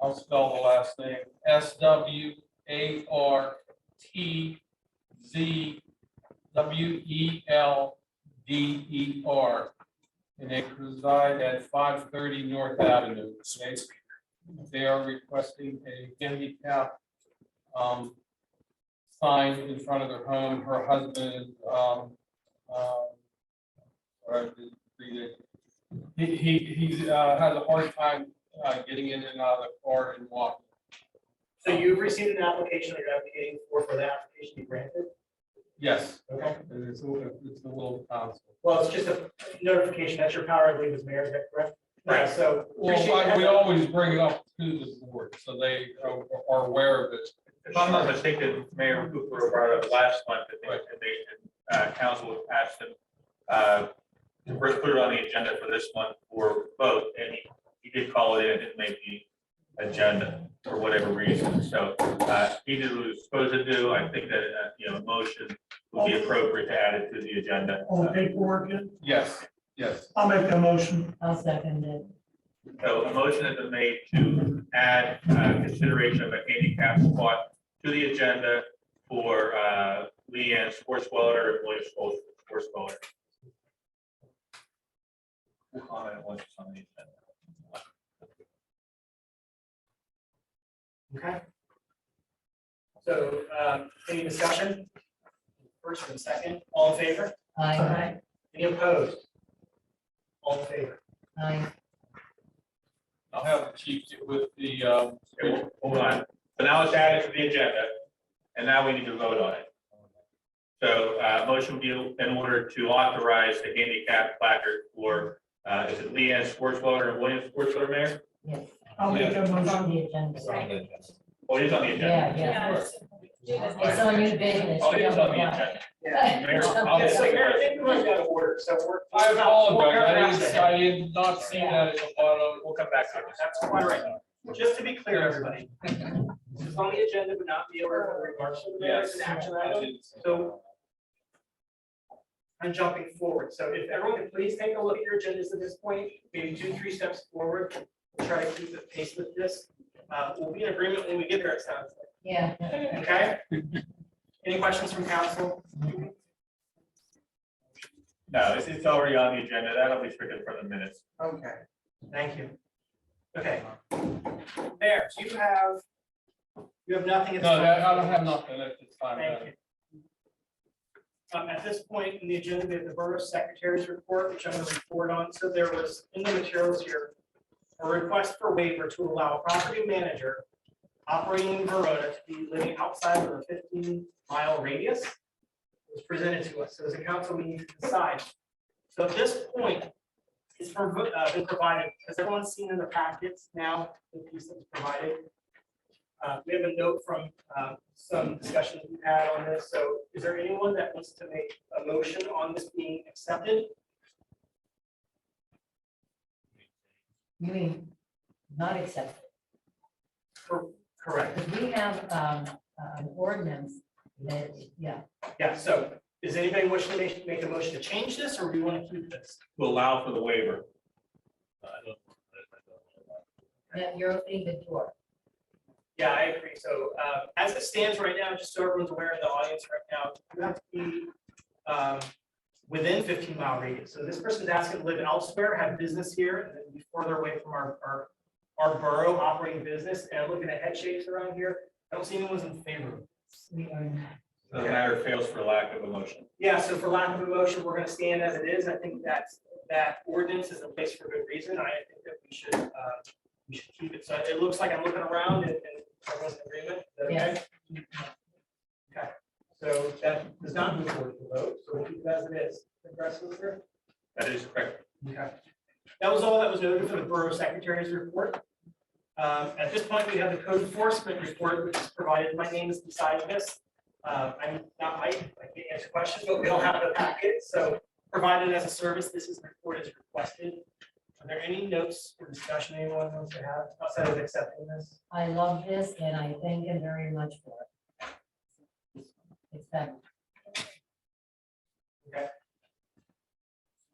I'll spell the last name, SWARTZWELDER. And they reside at 530 North Avenue. They are requesting a handicap sign in front of their home. Her husband, he has a hard time getting in and out of the car and walking. So you've received an application that you're advocating for the application to be granted? Yes. Okay. And it's the little council. Well, it's just a notification. That's your power, I believe, as mayor, is that correct? Right. Yeah, so. appreciate Well, we that. always bring it up to the board, so they are aware of it. If I'm not mistaken, Mayor Cooper brought it up last month, I think, and council asked him to put it on the agenda for this month for vote, and he did call it in, and didn't make the agenda for whatever reason. So he did what he was supposed to do. I think that a motion would be appropriate to add it to the agenda. All paperwork in? Yes, yes. I'll make the motion. I'll second it. So a motion has been made to add consideration of a handicap spot to the agenda for Leanne Sportsweller and William Sportsweller. We'll comment once it's on the agenda. Okay. So any discussion? First and second, all in favor? Aye. Any opposed? All in favor? Aye. I'll have the chief get with the, Okay, hold on. So now it's added to the agenda, and now we need to vote on it. So motion would be in order to authorize the handicap placard for, is it Leanne Sportsweller and William Sportsweller, Mayor? Yes. I'll make that It's on motion. the agenda. Oh, it is on the agenda. Yeah. It's on new business. Oh, it is on the agenda. Mayor, I'll Yeah, so take Mayor, I care think we're out of order, so we're. I apologize, We're I did not see that at the bottom. We'll come back to it. That's quite right. Just to be clear, everybody. This is on the agenda, but not the order of remarks to the mayor, it's an action item. So I'm jumping forward. So if everyone could please take a look at your agendas at this point, maybe 2-3 steps forward. We'll try to keep the pace with this. We'll be in agreement when we get there, it sounds like. Yeah. Okay? Any questions from council? No, it's already on the agenda. That'll be stricken from the minutes. Okay, thank you. Okay. Mayor, do you have nothing? at this No, time? I don't have nothing at this time. Thank you. At this point in the agenda, we have the Borough Secretary's report, which I'm going to report on. So there was in the materials here, a request for waiver to allow a property manager operating in Verona to be living outside of a 15-mile radius was presented to us. So as a council, we need to decide. So at this point, it's been provided, as everyone's seen in the packets now, the piece that was provided. We have a note from some discussions we've had on this. So is there anyone that wants to make a motion on this being accepted? You mean not accepted? Correct. Because we have an ordinance that, yeah, Yeah, so does anybody wish to make a motion to change this, or do we want to keep this? To allow for the waiver. I don't- that you're opening the door. Yeah, I agree. So as it stands right now, just so everyone's aware in the audience right now, you have to be within 15-mile radius. So this person's asking to live elsewhere, have business here, and then be further away from our borough operating business. And looking at head shakes around here, I don't see anyone's in favor of this. We are not. The matter fails for lack of a motion. Yeah, so for lack of a motion, we're going to stand as it is. I think that ordinance is in place for good reason. I think that we should keep it. So it looks like I'm looking around and everyone's in agreement. Is that okay? Yes. Okay, so that does not move forward to the vote, so we'll keep it as it is. Progressive, sir? That is correct. Okay. That was all that was noted for the Borough Secretary's report. At this point, we have the code enforcement report, which is provided. My name is beside this. I'm not Mike, I can't answer questions, but we don't have the packet, so provided as a service, this is the report as requested. Are there any notes or discussion anyone wants to have outside of accepting this? I love this and I thank him very much for it. It's fabulous. Okay.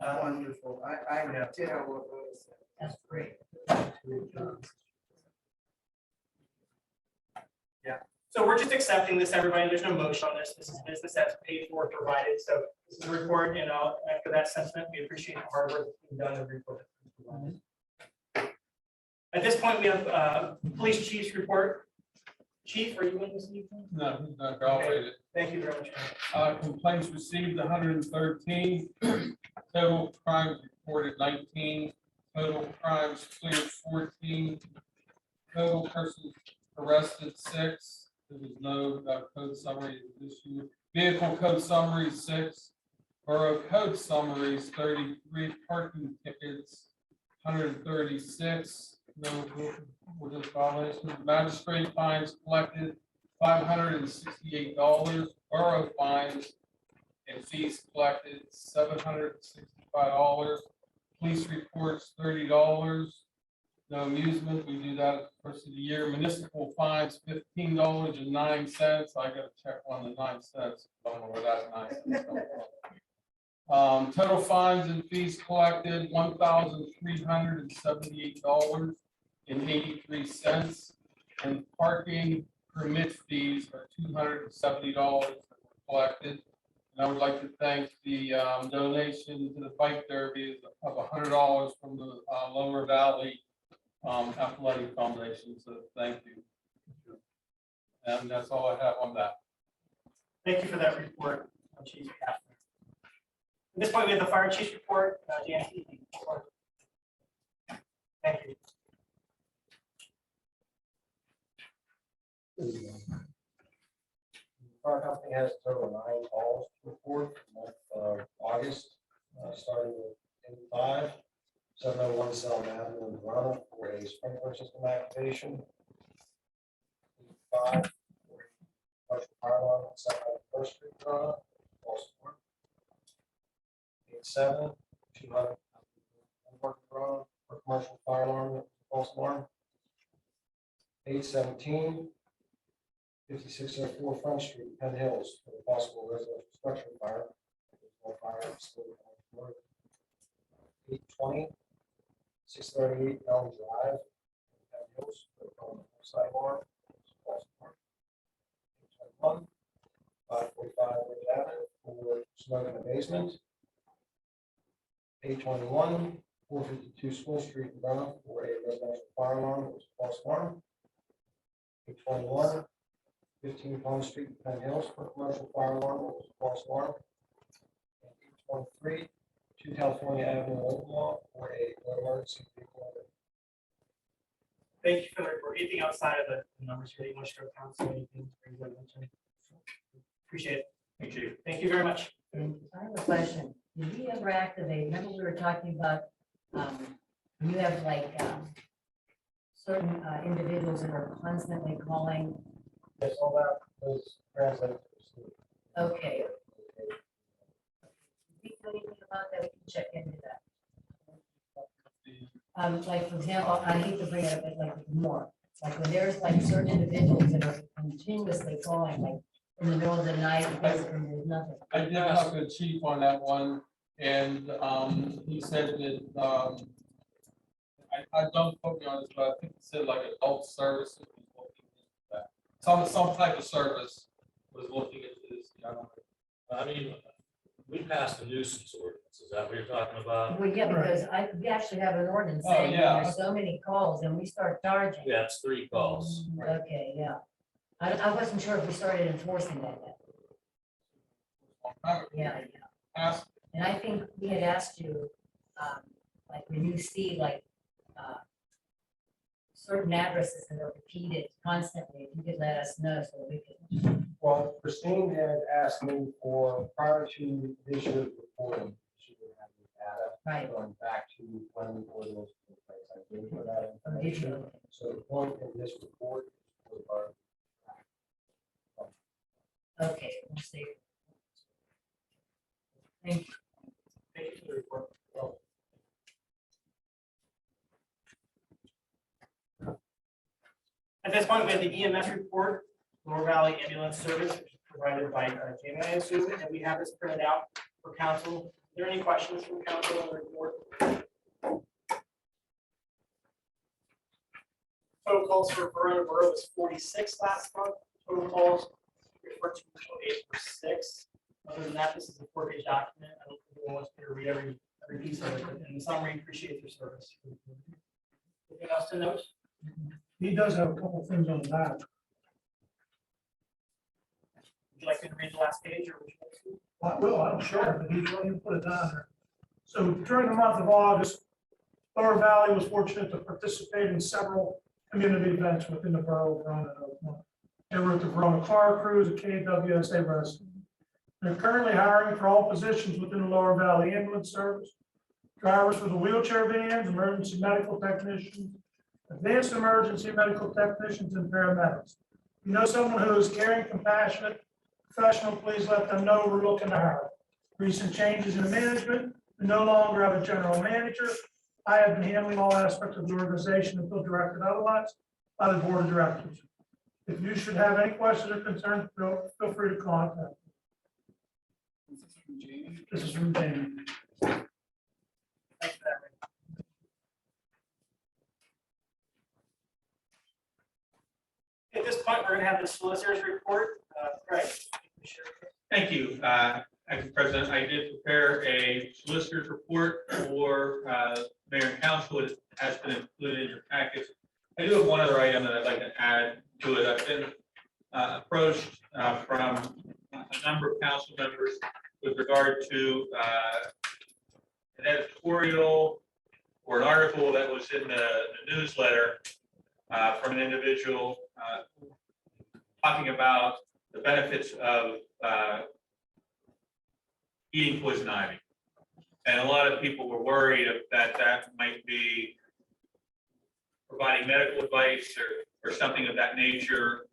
Wonderful. I know. Yeah, what was it? That's great. Yeah, so we're just accepting this, everybody. There's no motion on this. This is business that's paid for, provided. So this is a report, and after that sentiment, we appreciate the hard work that's being done in the report. At this point, we have police chief's report. Chief, are you in this evening? No, he's not graduated. Thank you very much. Complaints received 113, total crimes reported 19, total crimes cleared 14, total persons arrested 6. There was no code summary this year. Vehicle code summary 6, borough code summaries 33, parking tickets 136. No violations. Magistrate fines collected $568. Borough fines and fees collected $765. Police reports $30. No amusement. We do that at the first of the year. Municipal fines $15.09. I got to check on the 9 cents. Don't know where that 9 cents comes from. Total fines and fees collected $1,378.83, and parking permit fees are $270 that were collected. And I would like to thank the donation to the bike derby of $100 from the Lower Valley Athletic Foundation. So thank you. And that's all I have on that. Thank you for that report, Chief. At this point, we have the fire chief's report. Dan, thank you. Our company has a total of 9 calls to report for the month of August, starting with 85, 701 Selma Avenue in Verona for a sprinkler system activation. 85, for a commercial fire alarm on 701 Street, Verona, false alarm. 87, 200 Verona for commercial fire alarm, false alarm. 817. 5604 Front Street, Penn Hills, for the possible residential structure fire. 820, 638 Elm Drive, Penn Hills, for the sidebar. 821, 545 Ridge Avenue, for smoke in the basement. 821, 452 School Street, in Verona, for a residential fire alarm, that was a false alarm. 821, 15 Palm Street, Penn Hills, for commercial fire alarm, that was a false alarm. 823, 2 California Avenue, Omaha, for a emergency vehicle. Thank you for the report. Anything outside of the numbers here that you want to share with council? Anything? Appreciate it. Thank you. Thank you very much. And I have a question. Did we ever activate, remember we were talking about, you have like, certain individuals that are constantly calling? Yes, all that was translated. Okay. Did we do anything about that? We can check into that. Like, for example, I hate to bring it up, but like more, like when there's like certain individuals that are continuously calling, like in the middle of the night, basically there's nothing. I did talk to the chief on that one, and he said that, I don't quote me on this, but I think he said like adult services. was looking into that. Some type of service was looking into this. I mean, we passed a nuisance ordinance. Is that what you're talking about? Well, yeah, because we actually have an ordinance Oh, saying when yeah. there's so many calls and we start charging. Yeah, it's 3 calls. Okay, yeah. I wasn't sure if we started enforcing that yet. Yeah, yeah. Ask, And I think we had asked you, like when you see like, certain addresses that are repeated constantly, if you could let us know so we could. Well, Christine had asked me for, prior to this year's reporting, she would have the data. Right. Going back to when the ordinance took place. I gave her that Oh, did you? information. So the point in this report was our. Okay, let's see. Thank you. Thank you for the report. At this point, we have the EMS report, Lower Valley Ambulance Service, which is provided by Jamie, I assume, and we have this printed out for council. Are there any questions from council on the report? Total calls for Verona Borough was 46 last month. Total calls referred to mutual aid were 6. Other than that, this is a 4-page document. I don't think anyone wants me to read every piece of it, but in summary, appreciate your service. Anything else to note? He does have a couple of things on that. Would you like me to read the last page or would you like to? I will, I'm sure, but he's going to put it down there. So during the month of August, Lower Valley was fortunate to participate in several community events within the borough of Verona. They were at the Verona Car Cruise, a KWSA Rescue. They're currently hiring for all positions within the Lower Valley Ambulance Service. Drivers for the wheelchair vans, emergency medical technicians, advanced emergency medical technicians, and paramedics. If you know someone who is caring, compassionate, professional, please let them know we're looking to hire. Recent changes in management, we no longer have a general manager. I have been handling all aspects of the organization until directed otherwise by the board of directors. If you should have any questions or concerns, feel free to contact me. This is from Jamie. Thanks for that, Rick. At this point, we're going to have the solicitor's report. Craig. Thank you. Acting President, I did prepare a solicitor's report for Mayor and Council. It has been included in your packets. I do have one other item that I'd like to add to it. I've been approached from a number of council members with regard to an editorial or an article that was in the newsletter from an individual talking about the benefits of eating poison ivy. And a lot of people were worried that that might be providing medical advice or something of that nature,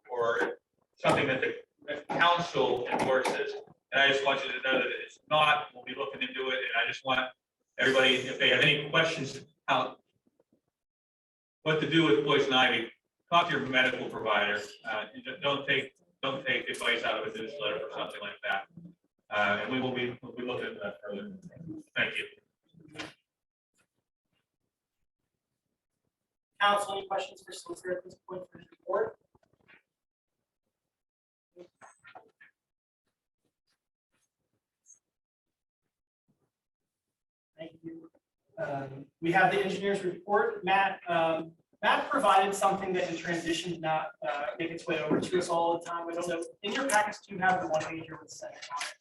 or something that the council endorses. And I just want you to know that it's not. We'll be looking into it, and I just want everybody, if they have any questions about what to do with poison ivy, talk to your medical provider. Don't take advice out of a newsletter or something like that. And we'll be looking at that further. Thank you. Council, any questions for solicitor at this point for his report? Thank you. We have the engineer's report. Matt provided something that in transition did not make its way over to us all the time. I don't know. In your packets, do you have the 1 pager with the Senate comment?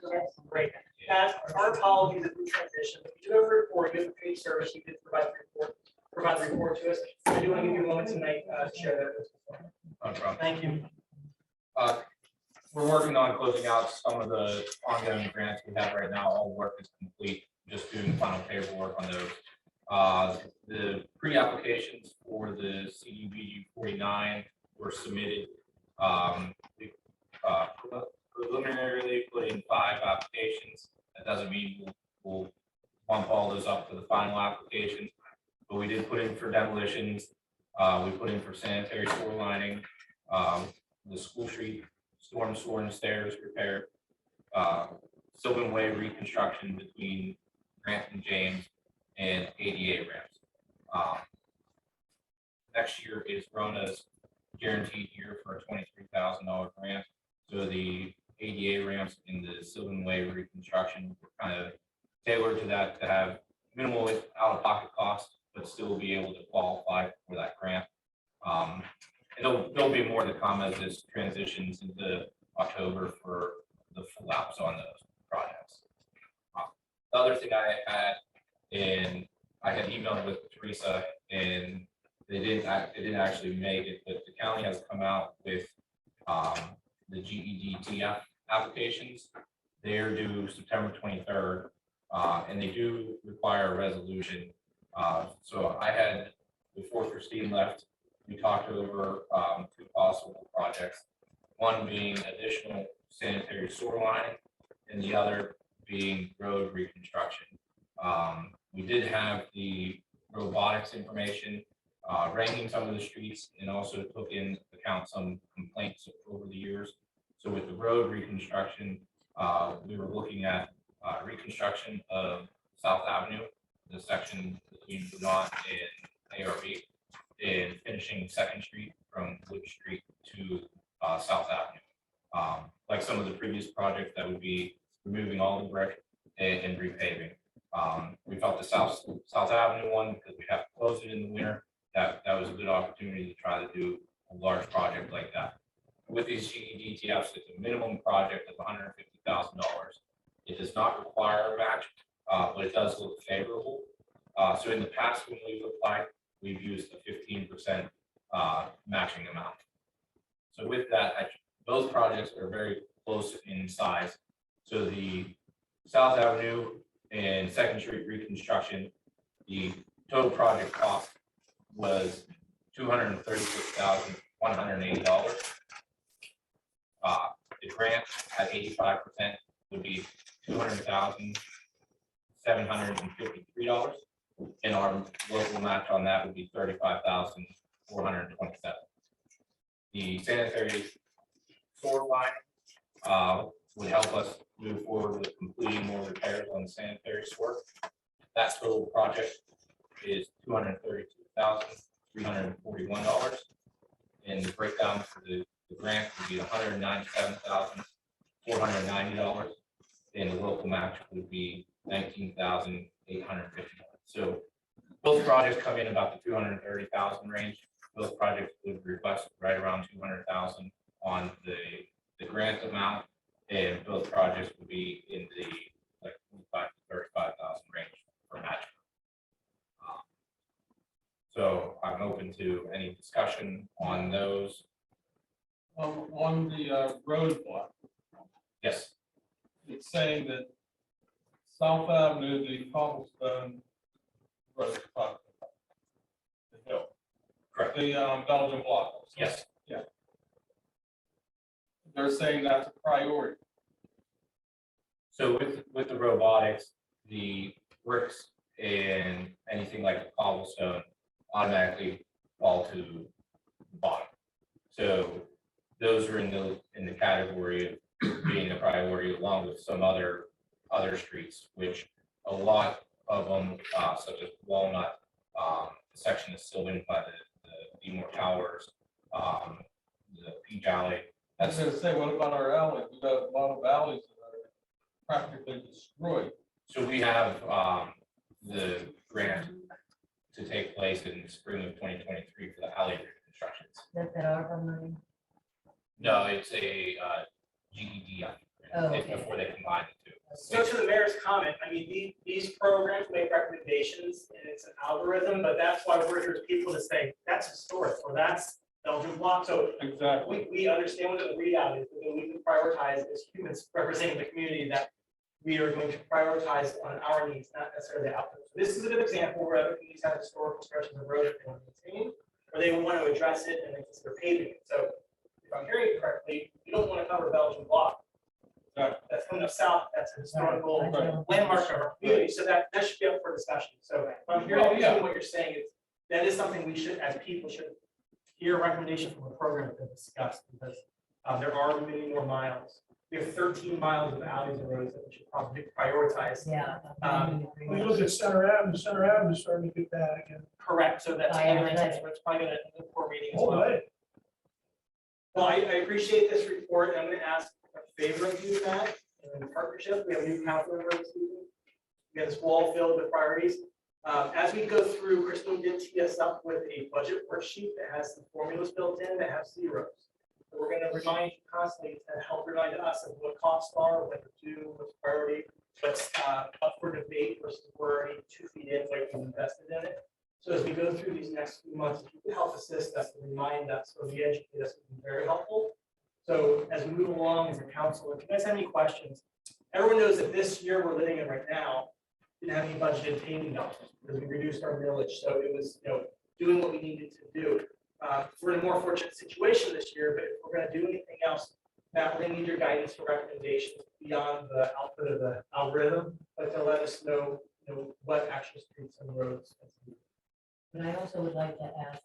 Okay, great. Matt, our apologies if we transition. If you do have a report, you have a paid service, you did provide the report. provide the report to us. I do want to give you a moment tonight to share that with us. No problem. Thank you. We're working on closing out some of the ongoing grants we have right now. All work is complete, just doing the final paperwork on those. The pre-applications for the CDBG 49 were submitted. We preliminarily put in 5 applications. That doesn't mean we'll bump all those up to the final application, but we did put in for demolitions. We put in for sanitary sewer lining, the school street storm sewer and stairs repair, Sylvan Way reconstruction between Grant and James, and ADA ramps. Next year is Rona's guaranteed year for a $23,000 grant. So the ADA ramps in the Sylvan Way reconstruction were kind of tailored to that to have minimal out-of-pocket costs, but still be able to qualify for that grant. There'll be more to come as this transitions into October for the full apps on those projects. The other thing I had, and I had emailed with Teresa, and they didn't actually make it, but the county has come out with the GEDTF applications. They are due September 23rd, and they do require a resolution. So I had, before Christine left, we talked over 2 possible projects, one being additional sanitary sewer lining and the other being road reconstruction. We did have the robotics information, ranking some of the streets, and also took in account some complaints over the years. So with the road reconstruction, we were looking at reconstruction of South Avenue, the section between Vermont and ARB, and finishing 2nd Street from Wood Street to South Avenue. Like some of the previous projects, that would be removing all the brick and repaving. We felt the South Avenue one, because we have to close it in the winter, that was a good opportunity to try to do a large project like that. With these GEDTFs, it's a minimum project of $150,000. It does not require a match, but it does look favorable. So in the past, when we've applied, we've used a 15% matching amount. So with that, those projects are very close in size. So the South Avenue and 2nd Street reconstruction, the total project cost was $236,180. The grant at 85% would be $200,753, and our local match on that would be $35,427. The sanitary sewer line would help us move forward with completing more repairs on the sanitary sewer. That total project is $232,341, and the breakdown for the grant would be $197,490, and the local match would be $19,850. So both projects come in about the 230,000 range. Both projects would request right around 200,000 on the grant amount, and both projects would be in the like 25,000 to 35,000 range for match. So I'm open to any discussion on those. On the road block, Yes, it's saying that South Avenue, the cobblestone road, the hill, correct. the Belgian block. Yes. Yeah. They're saying that's a priority. So with the robotics, the bricks and anything like the cobblestone automatically fall to the bottom. So those are in the category of being a priority, along with some other streets, which a lot of them, such as Walnut, the section is still in by the Demore Towers, the Peach Alley. I was gonna say, what about our alleys? We've got a lot of alleys that are practically destroyed. So we have the grant to take place in the spring of 2023 for the alley reconstructions. That ARPA money? No, it's a GED. Oh, It's okay. before they combine the two. So to the mayor's comment, I mean, these programs make recommendations and it's an algorithm, but that's why we're here as people to say, that's historic, or that's Belgian block. So Exactly. we understand what the readout is, but then we can prioritize as humans representing the community that we are going to prioritize on our needs, not necessarily the output. So this is a good example where other communities have historical stretches of road that they want to maintain, or they want to address it and they consider paving it. So if I'm hearing you correctly, you don't want to cover Belgian block. That's coming up south, that's a historical landmark of our community, so that should be up for discussion. So if I'm hearing what you're saying is, that is something we should, as people, should hear a recommendation from a program to discuss, because there are many more miles. We have 13 miles of alleys and roads that we should probably prioritize. Yeah. When you look at Center Avenue is starting to get bad again. Correct, so that's another instance where it's probably gonna be a poor meeting as Oh, well. right. Well, I appreciate this report. I'm gonna ask a favor of you, Matt, in partnership. We have a new council member this evening. We have this wall filled with priorities. As we go through, Christine did tee us up with a budget worksheet that has some formulas built in that have zeros. So we're gonna remind you constantly to help remind us of what costs are, what to do, what's priority, what's up for debate versus we're already 2 feet in, like we've invested in it. So as we go through these next few months, if you could help assist us and remind us or re-educate us, would be very helpful. So as we move along as a council, if you guys have any questions, everyone knows that this year we're living in right now didn't have any budgeted paving dollars because we reduced our millage. So it was, doing what we needed to do. We're in a more fortunate situation this year, but if we're going to do anything else, Matt, we're going to need your guidance for recommendations beyond the output of the algorithm, but to let us know, what actual streets and roads. But I also would like to ask,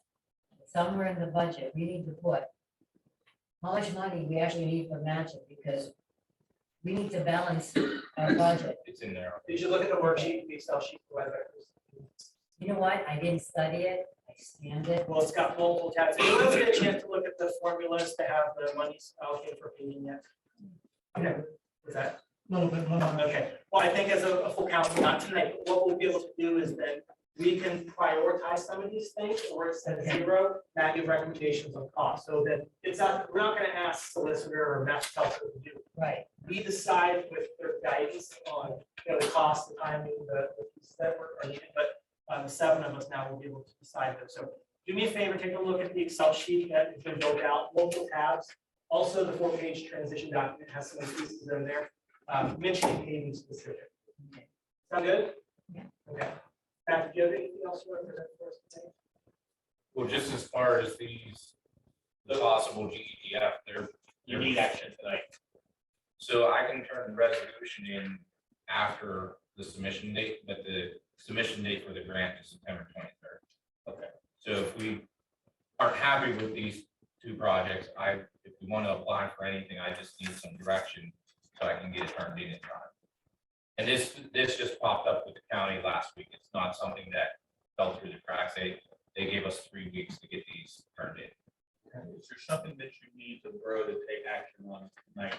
somewhere in the budget, we need to put how much money we actually need for matching, because we need to balance our budget. It's in there. Did you look at the worksheet, the Excel sheet provided by Chris? You know what? I didn't study it. I scanned it. Well, it's got multiple tabs. If you want to get a chance to look at the formulas to have the monies allocated for paving yet. Okay, with that. Little bit more. Okay, well, I think as a full council, not tonight, but what we'll be able to do is then we can prioritize some of these things, or it's at zero, not give recommendations on cost. So that it's not, we're not gonna ask solicitor or Mass Health to do. Right. We decide with their guidance on, the cost, the timing, the pieces that are needed, but the 7 of us now will be able to decide those. So do me a favor, take a look at the Excel sheet that has been built out, multiple tabs. Also, the 4-page transition document has some of the pieces in there, mentioning paving specific. Sound good? Yeah. Okay. Matt, do you have anything else you want to present for us today? Well, just as far as the possible GEDF, you need action tonight. So I can turn the resolution in after the submission date, but the submission date for the grant is September 23rd. Okay. So if we aren't happy with these 2 projects, if we want to apply for anything, I just need some direction so I can get it turned in time. And this just popped up with the county last week. It's not something that fell through the cracks. They gave us 3 weeks to get these turned in. Is there something that you need the borough to take action on tonight?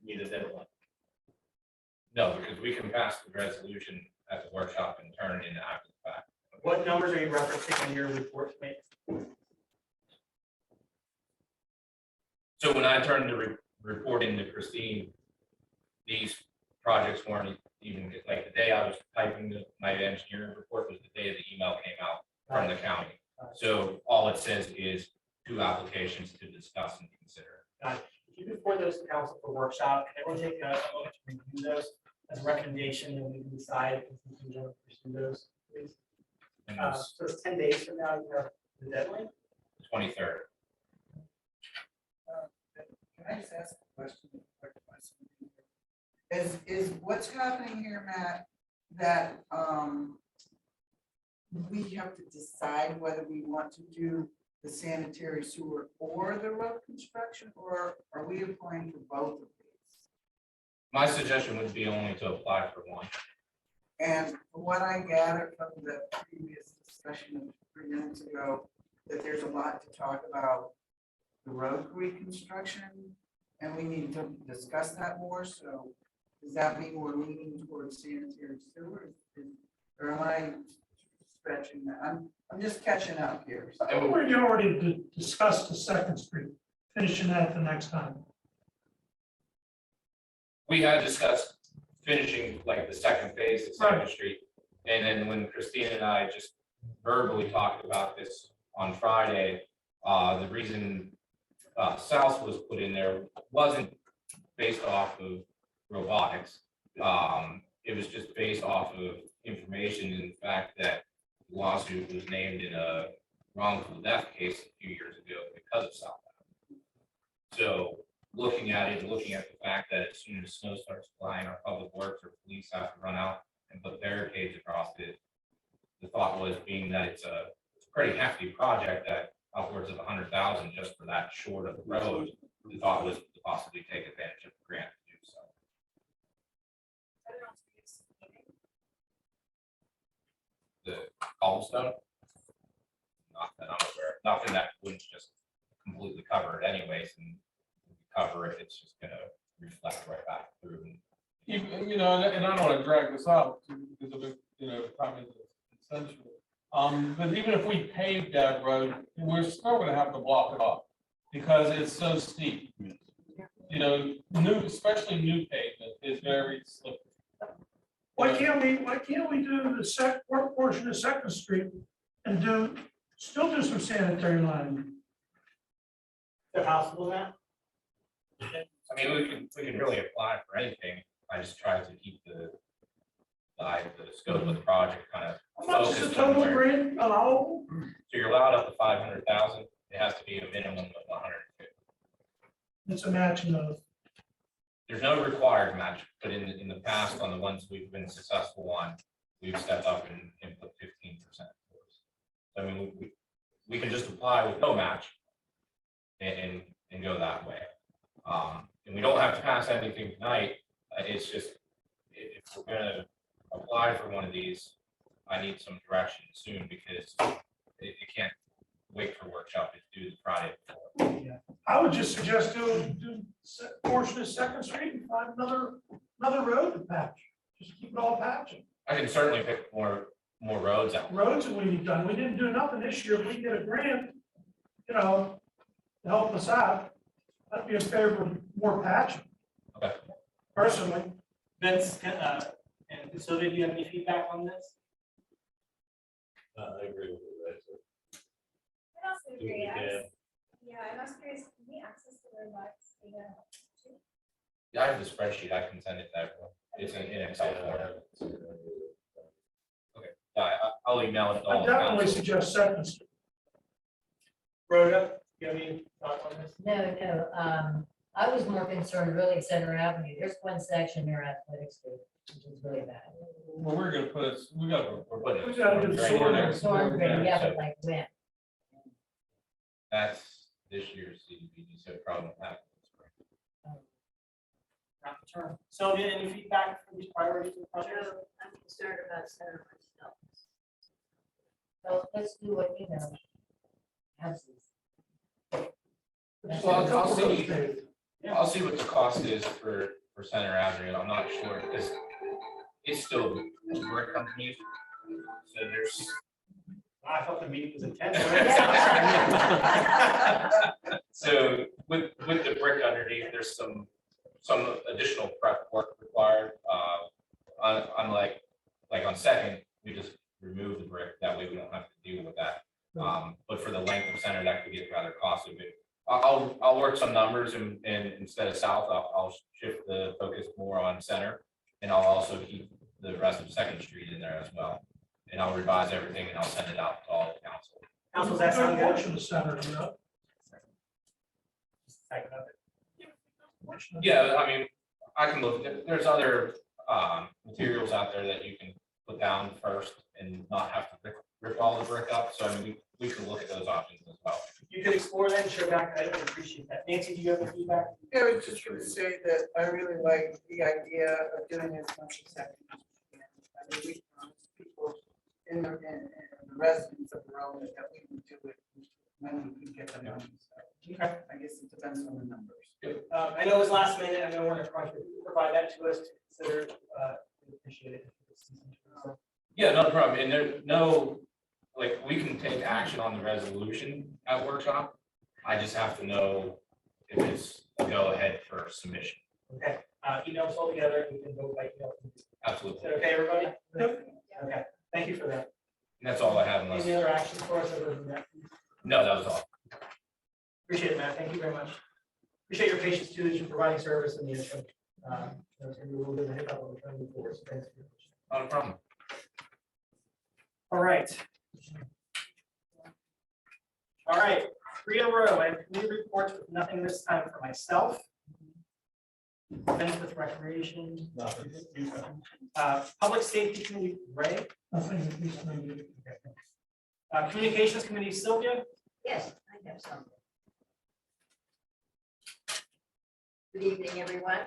Need a deadline? No, because we can pass the resolution at the workshop and turn it in after the fact. What numbers are you referencing in your report, mate? So when I turned the report into Christine, these projects weren't even, like the day I was typing my engineering report was the day the email came out from the county. So all it says is 2 applications to discuss and consider. If you could forward those to council for workshop, can everyone take a moment to review those as a recommendation, and we can decide if we can pursue those, please. And So it's 10 days from now, you have the deadline. 23rd. Can I just ask a question? Is what's happening here, Matt, that we have to decide whether we want to do the sanitary sewer or the road construction, or are we applying for both of these? My suggestion would be only to apply for one. And from what I gathered from the previous discussion of 3 minutes ago, that there's a lot to talk about the road reconstruction, and we need to discuss that more. So does that mean we're leaning towards sanitary sewer? Or am I stretching that? I'm just catching up here. We already discussed the 2nd Street, finishing that the next time. We had discussed finishing like the second phase of Second Street. And then when Christine and I just verbally talked about this on Friday, the reason South was put in there wasn't based off of robotics. It was just based off of information and the fact that the lawsuit was named in a wrongful death case a few years ago because of South. So looking at it, looking at the fact that as soon as snow starts flying, our public works or police have to run out and put barricades across it. The thought was, being that it's a pretty hefty project at upwards of 100,000 just for that short of the road, the thought was to possibly take advantage of the grant to do so. The cobblestone? Not that I'm aware, nothing that wouldn't just completely cover it anyways, and cover it, it's just gonna reflect right back through. Even, you know, and I don't want to drag this out because of it, you know, time is essential. But even if we paved that road, we're still gonna have to block it off because it's so steep. You know, especially new pavement is very slippery. Why can't we do the portion of Second Street and still do some sanitary lining? Is it possible now? I mean, we can really apply for anything. I just try to keep the scope of the project kind of How much is the focused total on where. grant allowable? So you're allowed up to 500,000. It has to be a minimum of 150. It's a matching of. There's no required match, but in the past, on the ones we've been successful on, we've stepped up and put 15%. So I mean, we can just apply with no match and go that way. And we don't have to pass anything tonight. It's just, if we're gonna apply for one of these, I need some direction soon because it can't wait for workshop. It's due the Friday before. Yeah. I would just suggest do portion of Second Street and find another road to patch. Just keep it all patching. I can certainly pick more roads out. Roads that we need done. We didn't do nothing this year. If we get a grant, you know, to help us out, I'd be in favor of more patching. Okay. Personally. Vince, and Sylvia, do you have any feedback on this? I agree with you, right? So I also do what we agree. can. Yeah, I'm also curious, can we access the robots data? Yeah, I have the spreadsheet. I can send it to everyone. It's in Excel form. Yeah, I'll email it to all. I the definitely council. suggest Second Street. Rhoda, do you have any thoughts on this? No, I was more concerned really Center Avenue. There's one section near Athletic Street, which is really bad. Well, we're gonna put us, we gotta. We're putting We gotta do the right sewer there. next. Storm drain, yeah, but like when? That's this year's CDBG, so it probably won't happen. Not the term. Sylvia, any feedback for these priorities of the project? I'm concerned about Center myself. So let's do what you know. Houses. Well, I'll see what the cost is for Center Avenue. I'm not sure because it's still brick companies. So there's. I thought the meeting was intense. So with the brick underneath, there's some additional prep work required. Unlike like on Second, we just remove the brick. That way we don't have to deal with that. But for the length of Center, that could get rather costly. But I'll work some numbers and instead of South, I'll shift the focus more on Center, and I'll also keep the rest of Second Street in there as well. And I'll revise everything and I'll send it out to all the council. Council, does that sound good? Portion of Center, you know. Yeah, I mean, I can look, there's other materials out there that you can put down first and not have to rip all the brick up. So I mean, we can look at those options as well. You could explore that and share back. I would appreciate that. Nancy, do you have any feedback? I was just going to say that I really like the idea of doing as much as Second. I mean, we promised people in the residents of Rome that we would do it when we could get the money. So Okay. I guess it depends on the numbers. I know it was last minute. I know we're in a crunch. Provide that to us to consider. We appreciate it. Yeah, no problem. And there's no, like, we can take action on the resolution at workshop. I just have to know if it's a go ahead for submission. Okay. email us all together and we can vote by email. Is Absolutely. that okay, everybody? Okay, thank you for that. And that's all I have unless, Any other actions for us other than that? no, that was all. Appreciate it, Matt. Thank you very much. Appreciate your patience too, as you're providing service in the interim. There's gonna be a little bit of a hiccup on the trying to move forward, so thanks for your patience. Not a problem. All right. All right, 3 in a row. I have committee reports with nothing this time for myself. Events with recreation. Public safety committee, Ray. Communications committee, Sylvia. Yes, I have something. Good evening, everyone.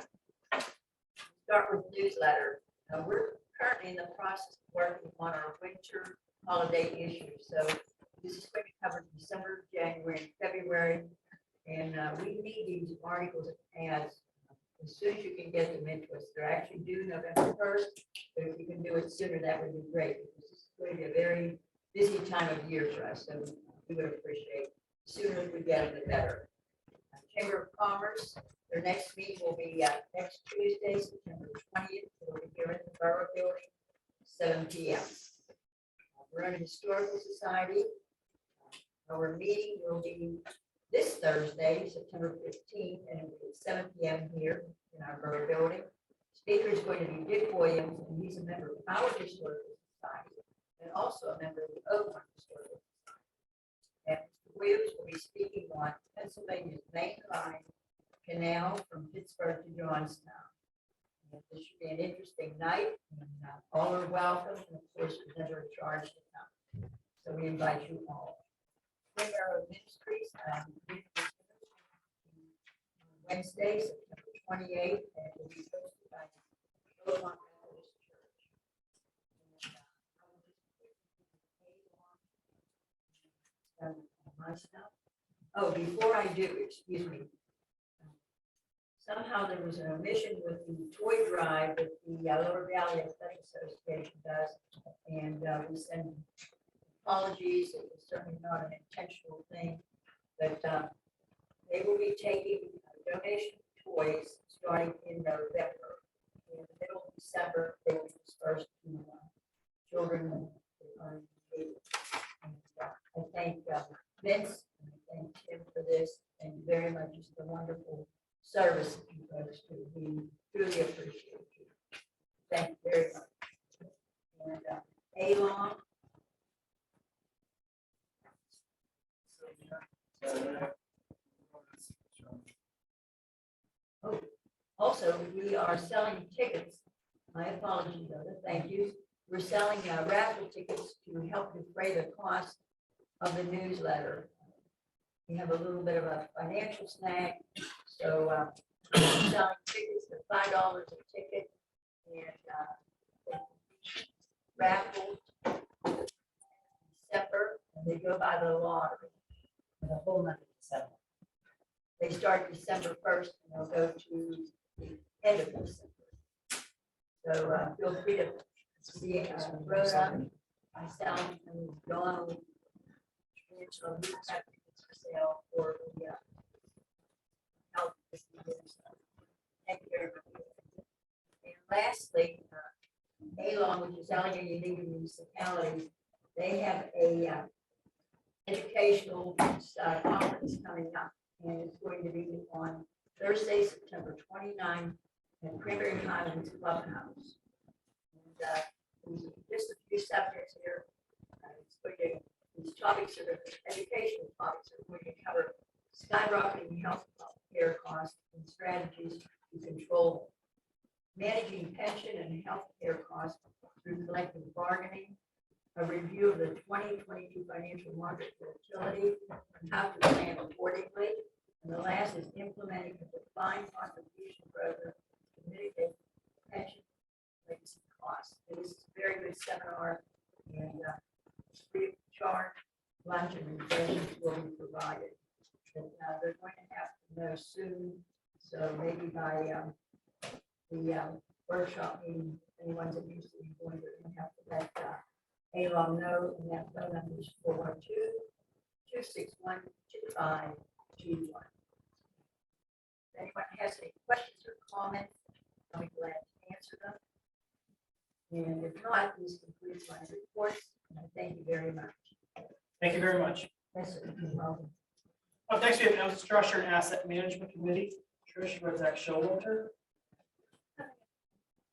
Start with newsletter. We're currently in the process of working on our winter holiday issues. So this is going to cover December, January, and February. And we need these articles as soon as you can get them into us. They're actually due November 1st, but if you can do it sooner, that would be great. This is going to be a very busy time of year for us, so we would appreciate the sooner we get it, the better. Chamber of Commerce, their next meeting will be next Tuesday, September 20th. It'll be here in the Borough Building, 7 p.m. Verona Historical Society, our meeting will be this Thursday, September 15th, and it'll be at 7 p.m. here in our Borough Building. Speaker is going to be Dick Williams, and he's a member of our Historical Society and also a member of the Oakland Historical Society. And Mr. Williams will be speaking on Pennsylvania's main line canal from Pittsburgh to Johnstown. And this should be an interesting night, and all are welcome, and of course, there's never a charge to come. So we invite you all. Spring Arrow Ministries, Wednesday, September 28th, and it will be hosted by the Oakland Methodist Church. My stuff. Oh, before I do, excuse me. Somehow there was an omission with the toy drive that the Lower Valley Athletic Association does, and we send apologies. It was certainly not an intentional thing, but they will be taking donation toys starting in November. In the middle of December, they will be dispersed to children that are in need. And I thank Vince and I thank Tim for this, and very much is the wonderful service that you folks do. We truly appreciate you. Thank you very much. And Alon. Oh, also, we are selling tickets. My apologies, other thank you. We're selling raffle tickets to help defray the cost of the newsletter. We have a little bit of a financial snag, so we're selling tickets for $5 a ticket, and raffles December, and they go by the lottery for the whole month of December. They start December 1st and they'll go to the end of December. So feel free to see Rhoda, myself, and Dawn. So we have tickets for sale for the help this year. Thank you very much. And lastly, Alon, which is Allegheny League of Municipalities, they have a educational conference coming up, and it's going to be on Thursday, September 29th at Cranberry Highlands Clubhouse. And just a few subjects here. These topics are educational topics are going to cover skyrocketing health care costs and strategies to control managing pension and health care costs through collective bargaining, a review of the 2022 financial market volatility and how to plan accordingly. And the last is implementing a defined contribution program to mitigate pension legacy costs. It is a very good seminar, and free of charge. Lunch and refreshments will be provided. But, they're going to have to know soon, so maybe by the workshop meeting, anyone's interested in going, they're going to have to let Alon know, and that phone number is 412-261-2521. If anyone has any questions or comments, I'll be glad to answer them. And if not, this concludes my report, and I thank you very much. Thank you very much. Yes, sir. You're welcome. Up next, we have Infrastructure and Asset Management Committee. Trish Rozak Showalter.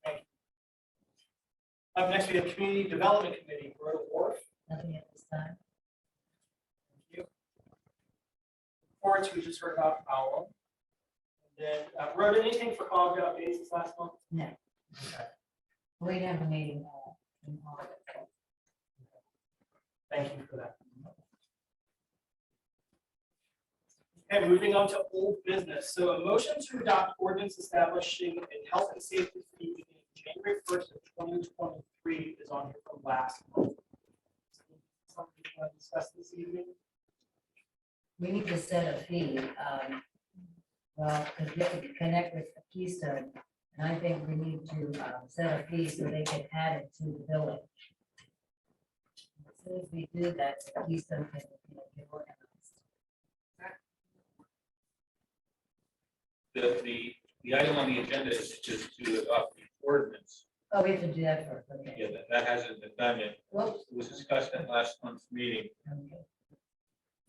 Thank you. Up next, we have Community Development Committee, Rhoda Wharf. Nothing at this time. Thank you. Reports, we just heard about Powell. And then, Rhoda, anything for COG updates this last month? No. Okay. We have a meeting. In August. Thank you for that. Okay, moving on to old business. So a motion to adopt ordinance establishing a health and safety fee beginning January 1st of 2023 is on here from last month. Something you want to discuss this evening? We need to set a fee, well, because we have to connect with the Keystone, and I think we need to set a fee so they can add it to the billing. As soon as we do that, the Keystone can get organized. The item on the agenda is just to adopt the ordinance. Oh, we have to do that first. Okay. Yeah, that hasn't been done yet. Whoops. It was discussed at last month's meeting. Okay.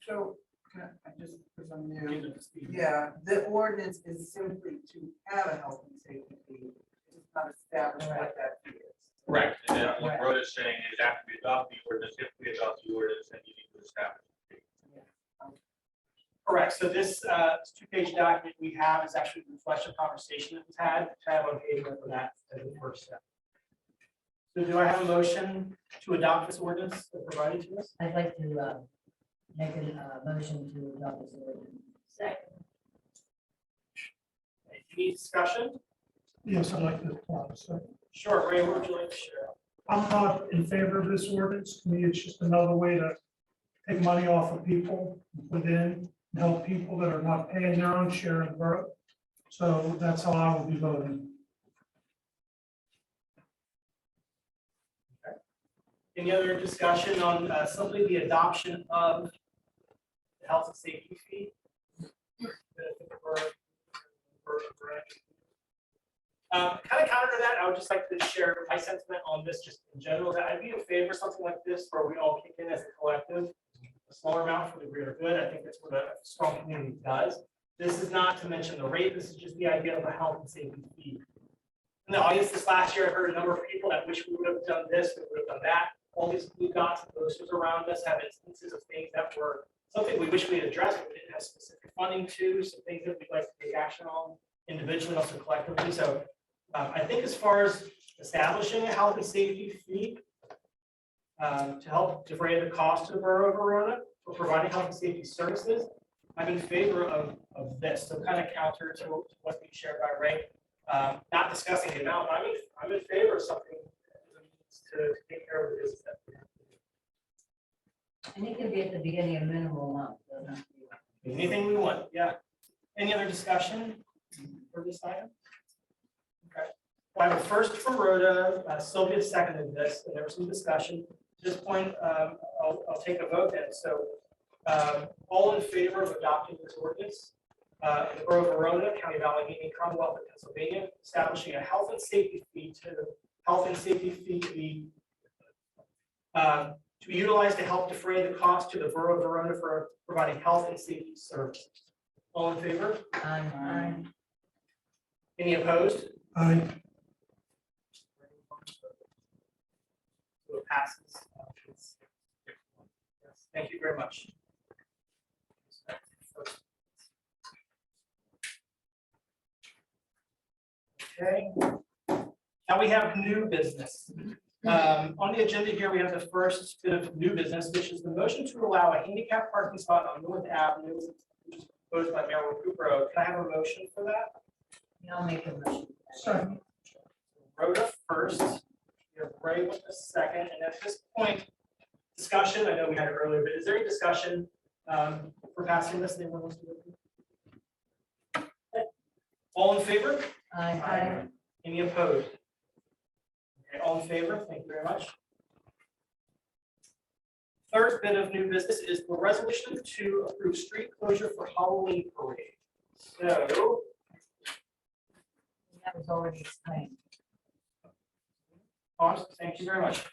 So, I just, because I'm new, yeah, the ordinance is simply to have a health and safety fee. It's not established what that fee is. Correct. And then what Rhoda's saying is after we adopt the ordinance, if we adopt the ordinance, then you need to establish. Correct. So this two-page document we have is actually a reflection of conversation that was had. Kind of okay for that as the first step. So do I have a motion to adopt this ordinance that provided to us? I'd like to make a motion to adopt this ordinance. Second. Any discussion? Yes, I'd like to say. Sure, Ray, what would you like to share? I'm not in favor of this ordinance. To me, it's just another way to take money off of people within, and help people that are not paying their own share of the borough. So that's how I will be voting. Any other discussion on simply the adoption of the health and safety fee? Kind of counter to that, I would just like to share my sentiment on this just in general, that I'd be in favor of something like this where we all kick in as a collective, a smaller amount for the greater good. I think that's what a strong community does. This is not to mention the rate, this is just the idea of a health and safety fee. In the audience this last year, I heard a number of people that wish we would have done this, we would have done that. All these blue dots and posters around us have instances of things that were something we wish we had addressed, but we didn't have specific funding to, some things that we'd like to take action on individually, also collectively. So I think as far as establishing a health and safety fee to help defray the cost to the borough of Verona for providing health and safety services, I'm in favor of this. So kind of counter to what's being shared by Ray. Not discussing the amount, but I'm in favor of something to take care of the business that we have to do. And it can be at the beginning of minimal amount. Doesn't have to be. Anything we want, yeah. Any other discussion for this item? Okay. Well, I have a first from Rhoda, Sylvia seconded this, and there was some discussion. At this point, I'll take a vote then. So all in favor of adopting this ordinance, the Borough of Verona, County of Allegheny, Commonwealth of Pennsylvania, establishing a health and safety fee to be utilized to help defray the cost to the Borough of Verona for providing health and safety services. All in favor? Aye. Any opposed? Aye. So it passes. Yes, thank you very much. Okay. Now we have new business. On the agenda here, we have the first bit of new business, which is the motion to allow a handicap parking spot on North Avenue, which is proposed by Mayor Recupero. Can I have a motion for that? I'll make a motion. Second. Rhoda first, you have Ray with a second, and at this point, discussion, I know we had it earlier, but is there any discussion for passing this? Anyone wants to go? Okay. All in favor? Aye. Any opposed? Okay, all in favor? Thank you very much. Third bit of new business is the resolution to approve street closure for Halloween parade. So That was already explained. Awesome, thank you very much.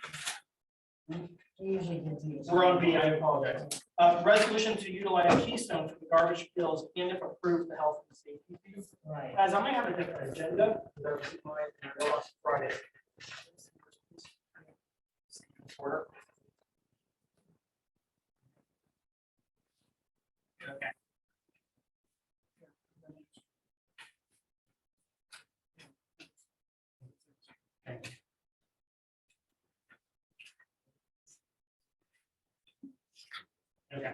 We usually do these. We're on B, I apologize. Resolution to utilize Keystone for the garbage bills and if approved, the health and safety fees. Right. Guys, I might have a different agenda. Because I might have lost Friday. Order. Okay. Okay.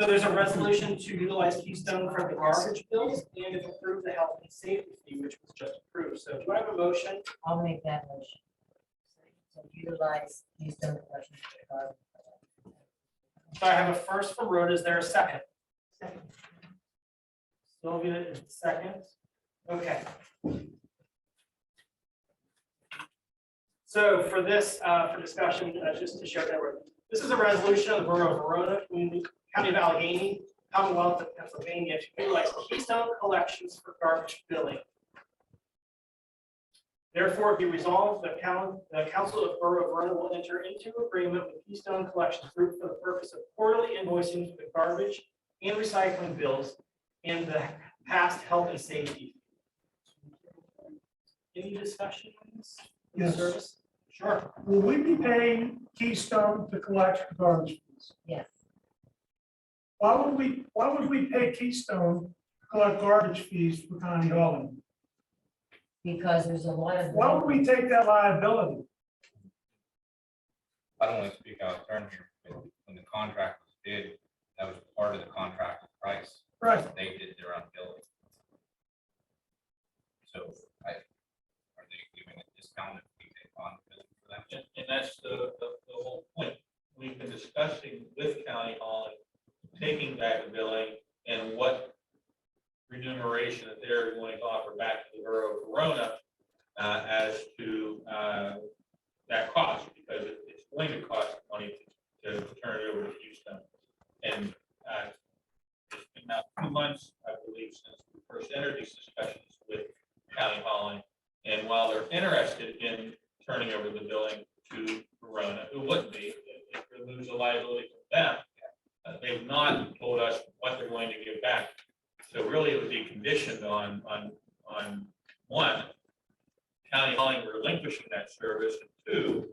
So there's a resolution to utilize Keystone for the garbage bills and if approved, the health and safety fee, which was just approved. So do I have a motion? I'll make that motion. So utilize these stone collections. So I have a first from Rhoda. Is there a second? Second. Sylvia is the second. Okay. So for this, for discussion, just to show that this is a resolution of the Borough of Verona, County of Allegheny, Commonwealth of Pennsylvania to utilize Keystone collections for garbage billing. Therefore, be resolved, the Council of Borough of Verona will enter into agreement with Keystone Collections Group for the purpose of quarterly invoicing for the garbage and recycling bills and the past health and safety. Any discussion on this? Yes. Service? Sure. Will we be paying Keystone to collect garbage fees? Yes. Why would we pay Keystone to collect garbage fees for Connie Holland? Because there's a lot of. Why would we take that liability? I don't want to speak out of turn here, but when the contract was bid, that was part of the contract price. Right. They did their own billing. So are they giving a discount if we take on billing for them? And that's the whole point. We've been discussing with County Hall taking back the billing and what remuneration that they're going to offer back to the Borough of Verona as to that cost, because it's going to cost money to turn it over to Houston. And it's been now 2 months, I believe, since we first entered these discussions with County Hall. And while they're interested in turning over the billing to Verona, who wouldn't be, if they lose a liability to them, they've not told us what they're going to give back. So really, it would be conditioned on one, County Hauling relinquishing that service, and two,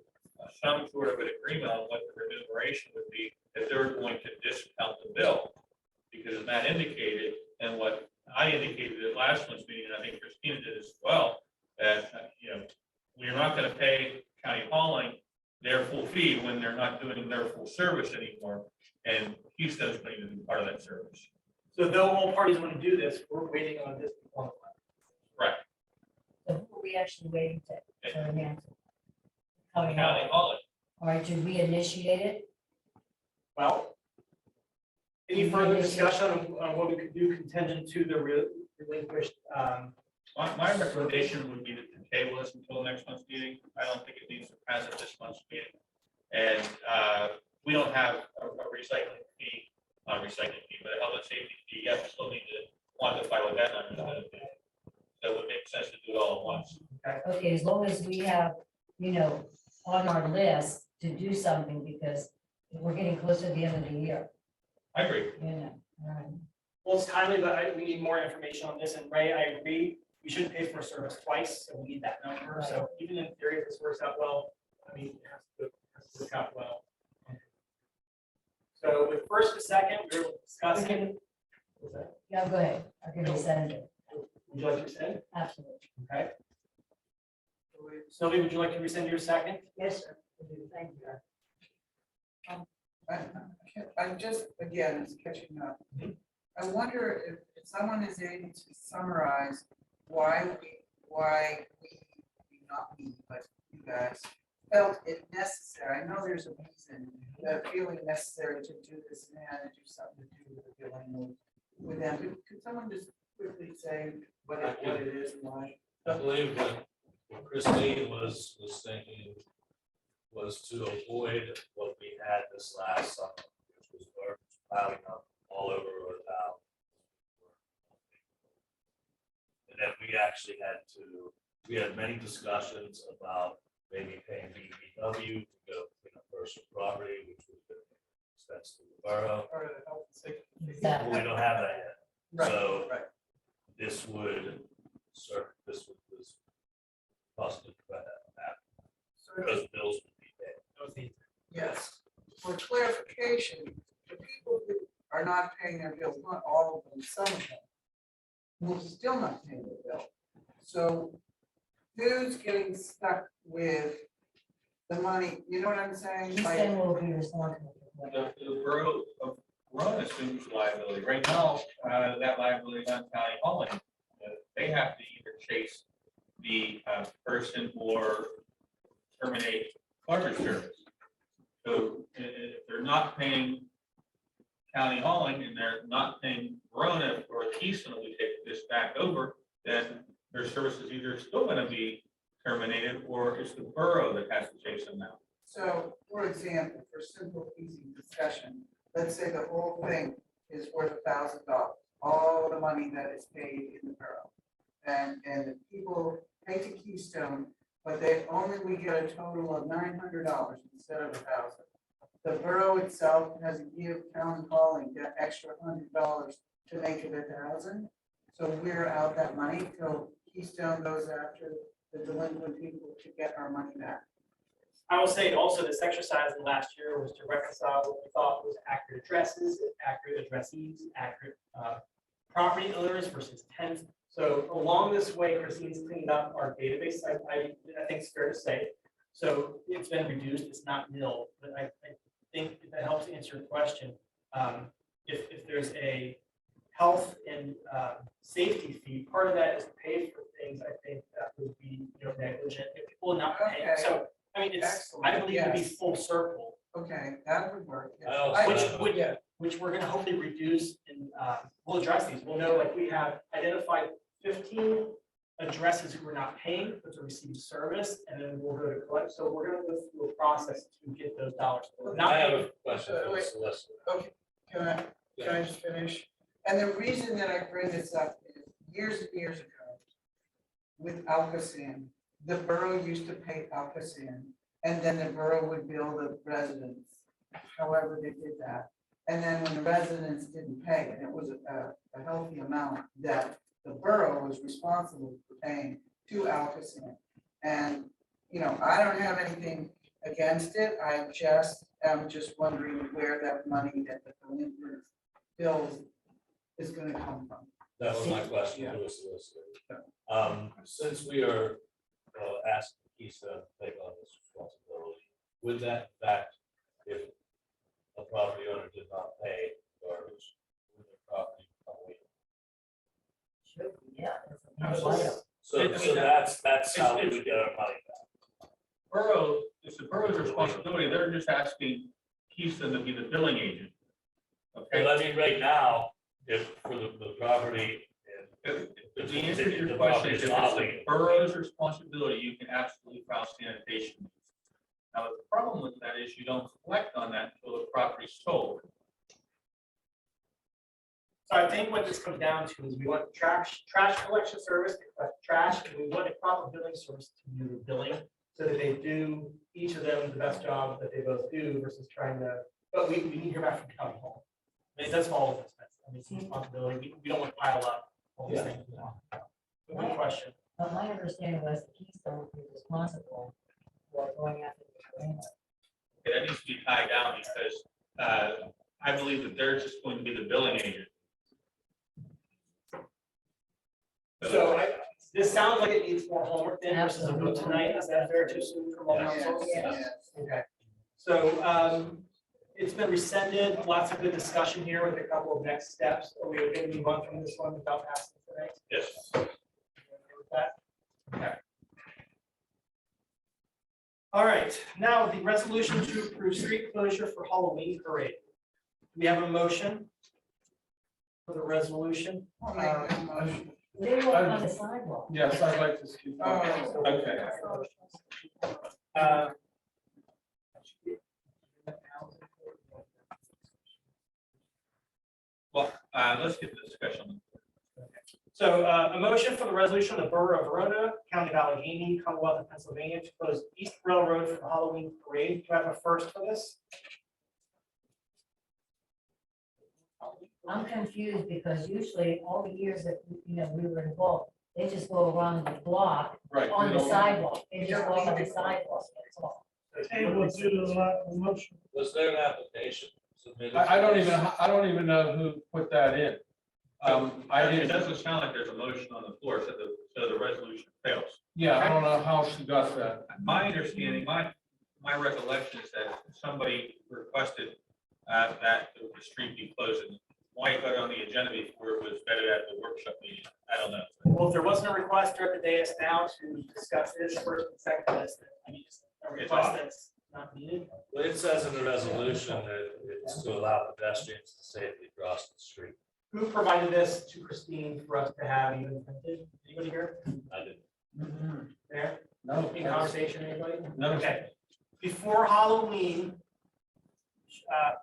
some sort of an agreement on what the remuneration would be if they're going to discount the bill. Because as Matt indicated, and what I indicated at last month's meeting, and I think Christina did as well, that we're not going to pay County Hauling their full fee when they're not doing their full service anymore, and Houston's going to be part of that service. So though all parties want to do this, we're waiting on this. Right. So who are we actually waiting to an answer? County Hauling. All right, should we initiate it? Well, any further discussion on what we could do contingent to the relinquished? My recommendation would be to table this until next month's meeting. I don't think it needs to pass at this month's meeting. And we don't have a recycling fee, not a recycling fee, but a health and safety fee. Yes, we still need to quantify what that number is going to be. So it would make sense to do it all at once. Okay, as long as we have, on our list to do something, because we're getting close to the end of the year, I agree. all right. Well, it's timely, but we need more information on this. And Ray, I agree. We shouldn't pay for a service twice, so we need that number. So even in theory, if this works out well, I mean, it has to work out well. So with first and second, we're discussing. Yeah, go ahead. I can resend it. Would you like to rescind? Absolutely. Okay. Sylvia, would you like to rescind your second? Yes, sir. Thank you. I'm just, again, it's catching up. I wonder if someone is able to summarize why we not me, but you guys felt it necessary. I know there's a reason that feeling necessary to do this and to do something to do with the billing with them. Could someone just quickly say what it is and why? I believe what Christine was thinking was to avoid what we had this last summer, which was garbage piling up all over our town. And then we we actually we had many discussions about maybe paying DPW to go clean up personal property, which would have been expensive to the borough. Part of the health and safety. Exactly. Well, we don't have that yet. Right, So right. this would this possibly prevent that So, because bills would be paid. yes, for clarification, the people who are not paying their bills, not all of them, some of them, will still not pay their bill. So who's getting stuck with the money, you know what I'm saying? Like, Keystone will be responsible for that. The borough of Verona assumes liability. Right now, that liability is on County Hall. They have to either chase the person or terminate garbage service. So if they're not paying County Hauling and they're not paying Verona or Keystone, we take this back over, then their service is either still going to be terminated or it's the borough that has to chase them out. so, for example, for simple, easy discussion, let's say the whole thing is worth $1,000, all the money that is paid in the borough. And the people pay to Keystone, but we get a total of $900 instead of $1,000. The borough itself has to give County Hauling that extra $100 to make it $1,000. So we're out that money till Keystone goes after the delinquent people to get our money back. I will say also this exercise in the last year was to reconcile what we thought was accurate addresses, accurate addressees, accurate property owners versus tenants. So along this way, Christine's cleaned up our database. I think it's fair to say. So it's been reduced. It's not nil, but I think if that helps answer your question. If there's a health and safety fee, part of that is paid for things. I think that would be negligent if people are not paying. Okay. So I mean, I believe it'd be Yes. full circle, Okay, that would work. I also which we're gonna hopefully reduce and we'll address these. We'll know like we have identified 15 addresses who are not paying, but to receive service, and then we'll go to collect. So we're gonna go through a process to get those dollars. Not I have paying. a question for the solicitor. Okay, can I just finish? And the reason that I bring this up is years and years ago, with Alcoasand, the borough used to pay Alcoasand, and then the borough would bill the residents, however they did that. And then when the residents didn't pay, and it was a healthy amount that the borough was responsible for paying to Alcoasand. And, I don't have anything against it, I'm just wondering where that money that the delinquent bills is gonna come from. That was my question to the solicitor. Since we are asking Keystone to take on this responsibility, would that in fact, if a property owner did not pay garbage, would the property come away? Yeah. that's a huge item. So that's how we would get our money back. Borough, it's the borough's responsibility. They're just asking Keystone to be the billing agent. Okay. But I mean, right now, if for the property. If the answer to the your question property is if not it's the legal. borough's responsibility, you can absolutely file sanitation. Now, the problem with that is you don't collect on that until the property's sold. So I think what this comes down to is we want trash collection service to collect trash, and we want a proper billing service to do the billing, so that they do each of them the best job that they both do versus trying to, but we need to hear back from County Hall. I mean, it does fall with expense. I mean, it's a responsibility. We don't want to pile up all these things. Good question. But my understanding was the Keystone would be responsible for going after the landlord. Okay, that needs to be tied down because I believe that they're just going to be the billing agent. So this sounds like it needs more homework then versus a vote tonight. Is that fair, too soon from all council? Yes. Okay. So it's been rescinded, lots of good discussion here with a couple of next steps. Are we going to move on from this one without passing today? Yes. Okay with that? Okay. All right, now the resolution to approve street closure for Halloween parade. We have a motion for the resolution. I'll make that motion. They walk on the sidewalk. Yes, I'd like to speak. Okay. Well, let's get the discussion. So a motion for the resolution of the Borough of Verona, County of Allegheny, Commonwealth of Pennsylvania to close East Railroad for the Halloween parade. Do I have a first for this? I'm confused because usually all the years that, we were involved, they just go around the block Right. on we the don't- sidewalk. They just walk on the sidewalk, that's all. Table due to the lack of motion. Was there an application submitted? I don't even know who put that in. I It didn't, doesn't sound like there's a motion on the floor, so the resolution fails. yeah, I don't know how she got that. My understanding, my recollection is that somebody requested that the street be closed. And why it got on the agenda before it was vetted at the workshop meeting, I don't know. Well, if there wasn't a request during the dais now to discuss this first and second list, I mean, just a request that's not needed. Well, it says in the resolution that it's to allow pedestrians to safely cross the street. Who provided this to Christine for us to have even printed? Anybody here? I didn't. There? No. In conversation, anybody? No. Okay. Before Halloween,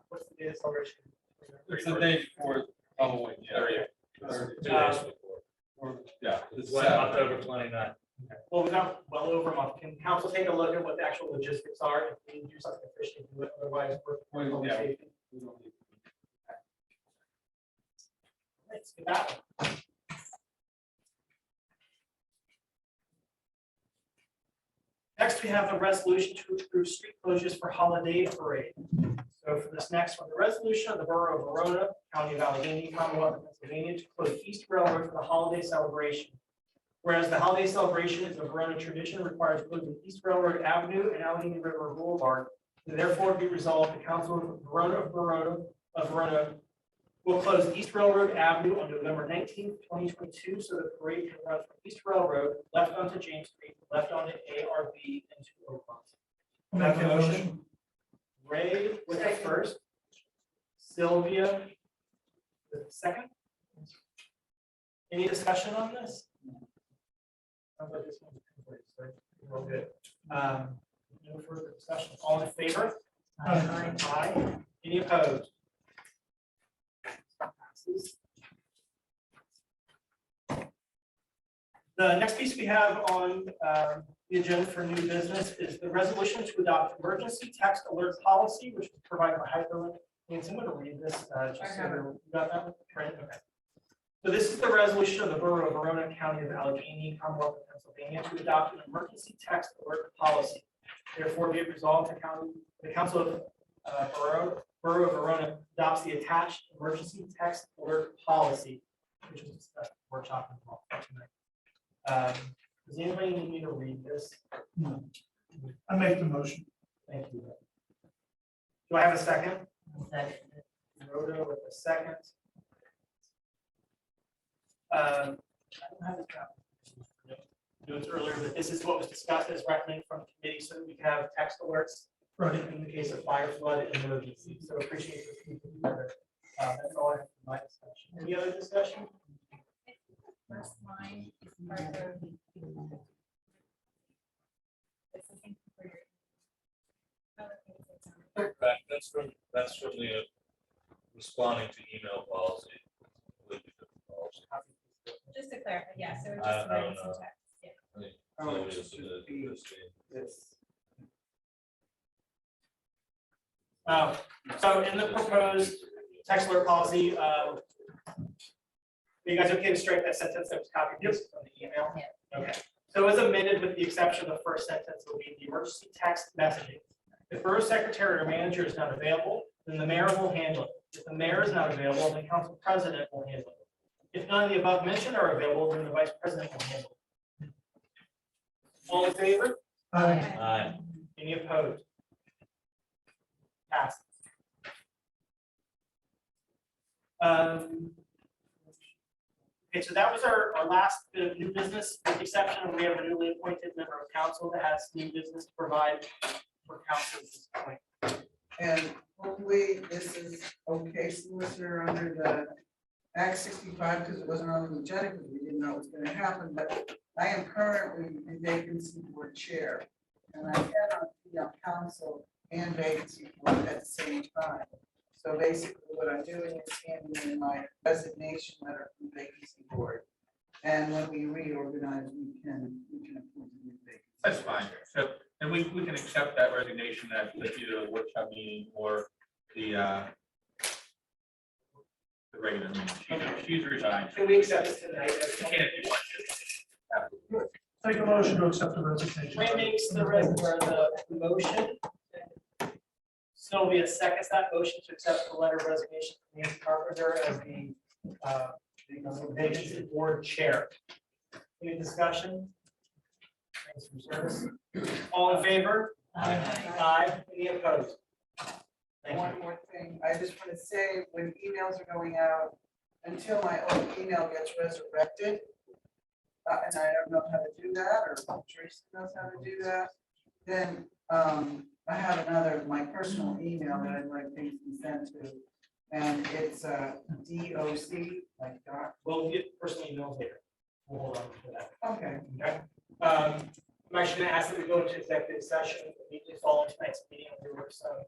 what's the date of celebration? It's the day before Halloween, yeah. 2 days before. Yeah. It's October 29th. Well, we've got well over a month. Can council take a look at what the actual logistics are? If we do something officially, do it, otherwise we're. Yeah. Safety. Let's get that one. Next, we have the resolution to approve street closures for holiday parade. So for this next one, the resolution of the Borough of Verona, County of Allegheny, Commonwealth of Pennsylvania to close East Railroad for the holiday celebration. Whereas the holiday celebration is a Verona tradition, requires closing East Railroad Avenue and Allegheny River Boulevard. And therefore be resolved, the Council of Verona will close East Railroad Avenue on November 19th, 2022, so the parade can run from East Railroad left onto James Street, left onto ARB into Oakmont. Make a motion. Ray with the first. Sylvia with the second. Any discussion on this? Sounds like this one's complete, so real good. No further discussion. All in favor? Aye. Aye. Any opposed? Passes. The next piece we have on the agenda for new business is the resolution to adopt emergency text alert policy, which is provided by hyperlink. And I'm going to read this. Just so you got that one? Print? Okay. So this is the resolution of the Borough of Verona, County of Allegheny, Commonwealth of Pennsylvania, to adopt an emergency text alert policy. Therefore, be it resolved, the Council of Borough of Verona adopts the attached emergency text alert policy, which was discussed at the workshop tonight. Does anybody need me to read this? No. I make the motion. Thank you. Do I have a second? Second. Rhoda with a second. I don't have the notes earlier, but this is what was discussed as recommended from the committee, so that we can have text alerts in the case of fire, flood, and emergency. So appreciate this keeping together. That's all I have for my discussion. Any other discussion? First line is part of. It's something for your- Correct, that's from the responding to email policy. Just to clarify, yeah, so just I writing don't some know. text, yeah. So in the proposed text alert policy, are you guys okay to strike that sentence that was copied from the email? Okay. So as amended, with the exception of the first sentence, will be the emergency text messaging. If borough secretary or manager is not available, then the mayor will handle it. If the mayor is not available, then council president will handle it. If none of the above mentioned are available, then the vice president will handle it. All in favor? Aye. Any opposed? Passes. Okay, so that was our last bit of new business, with the exception of we have a newly appointed member of council that has new business to provide for council at this point. And hopefully this is okay, Solicitor, under the Act 65, because it wasn't on the agenda, because we didn't know it was going to happen, but I am currently in vacancy board chair, and I cannot be on council and vacancy board at the same time. So basically what I'm doing is handing in my resignation letter from vacancy board. And when we reorganize, we can appoint a new vacancy. That's fine. So, and we can accept that resignation at either the workshop meeting or the regular meeting. She's resigned. Can we accept this tonight? She can't do much. Take a motion to accept the resignation. Ray makes the motion. So it'll be a second that motion to accept the letter of resignation from Nancy Carpenter as the vacancy board chair. Any discussion? Thanks for service. All in favor? Aye. Any opposed? Thank One you. more thing, I just want to say, when emails are going out, until my old email gets resurrected, and I don't know how to do that, or Teresa knows how to do that, then I have another, my personal email that I'd like things to be sent to, and it's DOC, like dot. We'll get personal emails later. We'll hold on to that. Okay. Okay. I'm actually gonna ask that we go into executive session immediately following tonight's meeting. There were some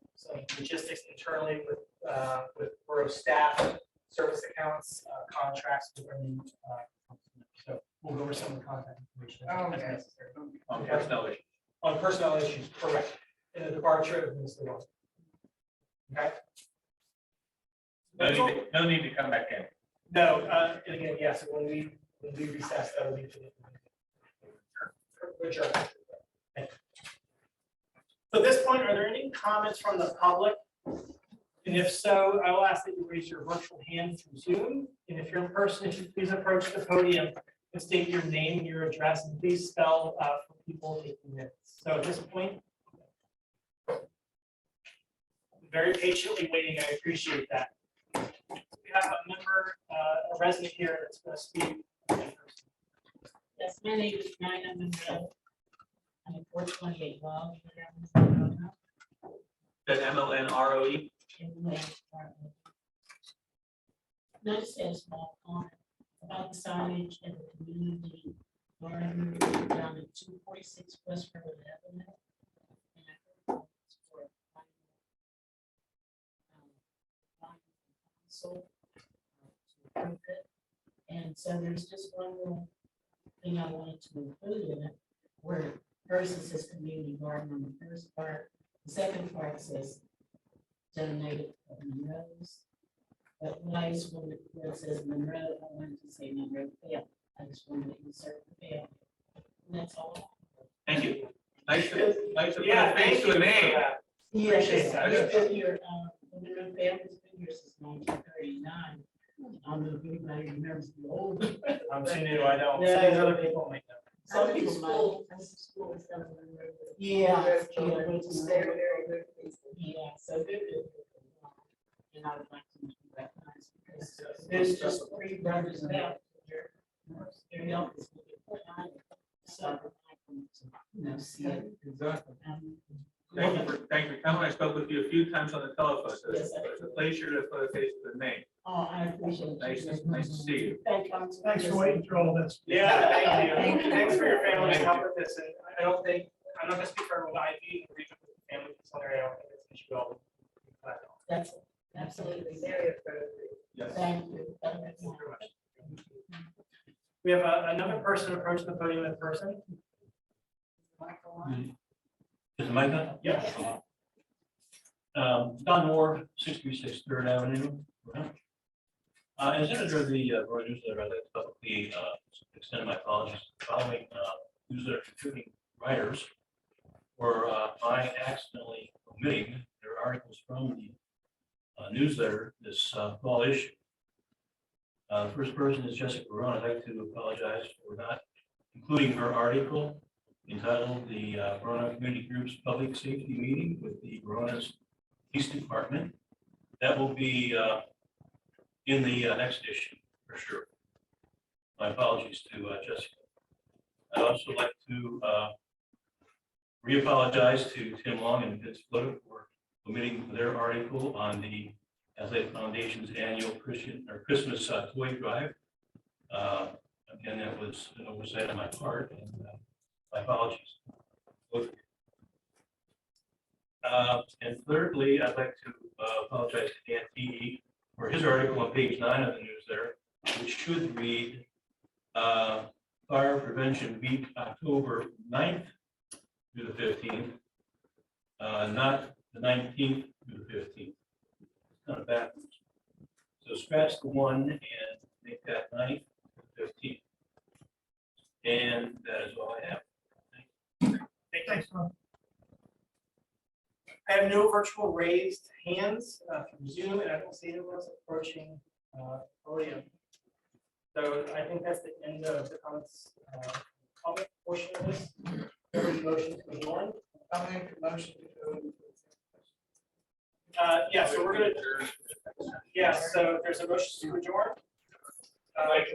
logistics internally with borough staff, service accounts, contracts with our new so we'll go over some of the contact information as Okay. necessary. On personnel issues. On personnel issues, correct. In the departure of Mr. Wong. Okay? No need to come back in. No, and again, yes, when we recess, that will be for the. Adjourn. Thank you. So at this point, are there any comments from the public? And if so, I will ask that you raise your virtual hand through Zoom. And if you're in person, if you please approach the podium and state your name and your address, and please spell for people taking minutes. So at this point, very patiently waiting, I appreciate that. We have a member, a resident here that's going to speak. Yes, my name is Nina Monroe. I'm at 428 Long. That MLNROE. Notice a small comment about the signage and the community garden down at 246 West River Avenue. And I heard it's for council to approve it. And so there's just one little thing I wanted to include in it, where first it says community garden on the first part, the second part says donated for Monroe's. But when I just wanted, where it says Monroe, I wanted to say Monroe Fail. I just wanted to insert the fail. And that's all. Thank you. Nice to put Yeah, a face thank to you a for name. that. Yeah, Appreciate that. it's been here, the Monroe Fail has been here since 1939. I don't know if anybody remembers the old. I'm too new, I don't. Yeah. Some of these other people might know. Some people might. Yeah. Yeah, so good. And I would like to do that nice because there's just 3 brothers left. Their youngest will be 49. So I can, you know, see it. Exactly. Thank you for coming. I spoke with you a few times on the telephone, so it's a pleasure to put a face to the name. Oh, I appreciate it. Nice to see you. Thank you. Thanks for waiting through all this. Yeah, thank you. Thank you. Thanks for your family's help with this, and I don't think, I'm not gonna speak for everyone, I do agree with the family, I don't think it's an issue at all. That's absolutely very appropriate. Yes. Thank you. Thank you very much. We have another person approaching the podium in person. Is it Micah? Yeah. Don Moore, 636 Third Avenue. As editor of the Roy newsletter, I'd like to publicly extend my apologies to the following newsletter contributing writers for my accidentally omitting their articles from the newsletter this fall issue. The first person is Jessica Barone. I'd like to apologize for not including her article entitled "The Verona Community Group's Public Safety Meeting with the Verona's Police Department." That will be in the next issue for sure. My apologies to Jessica. I'd also like to re-apologize to Tim Long and Vince Flitter for omitting their article on the Athletic Foundation's annual Christmas toy drive. Again, that was an oversight on my part, and my apologies. And thirdly, I'd like to apologize to Dan Teague for his article on page 9 of the newsletter, which should read Fire Prevention Week, October 9th through the 15th. Not the 19th through the 15th. Kind of backwards. So scratch the 1 and make that 9th to the 15th. And that is all I have. Thanks, Tom. I have no virtual raised hands from Zoom, and I don't see anyone else approaching podium. So I think that's the end of the comments, comment portion of this. Motion to adjourn. I'll make a motion to go into Yeah, so we're gonna, yeah, so there's a motion to adjourn.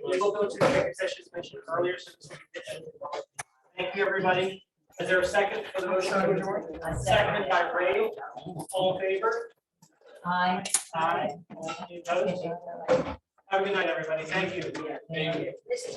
We will go to the executive session as mentioned earlier. So thank you, everybody. Is there a second for the motion to adjourn? Seconded by Ray. All in favor? Aye. Aye. Any opposed? Have a good night, everybody. Thank you. Yeah. Thank you. This is.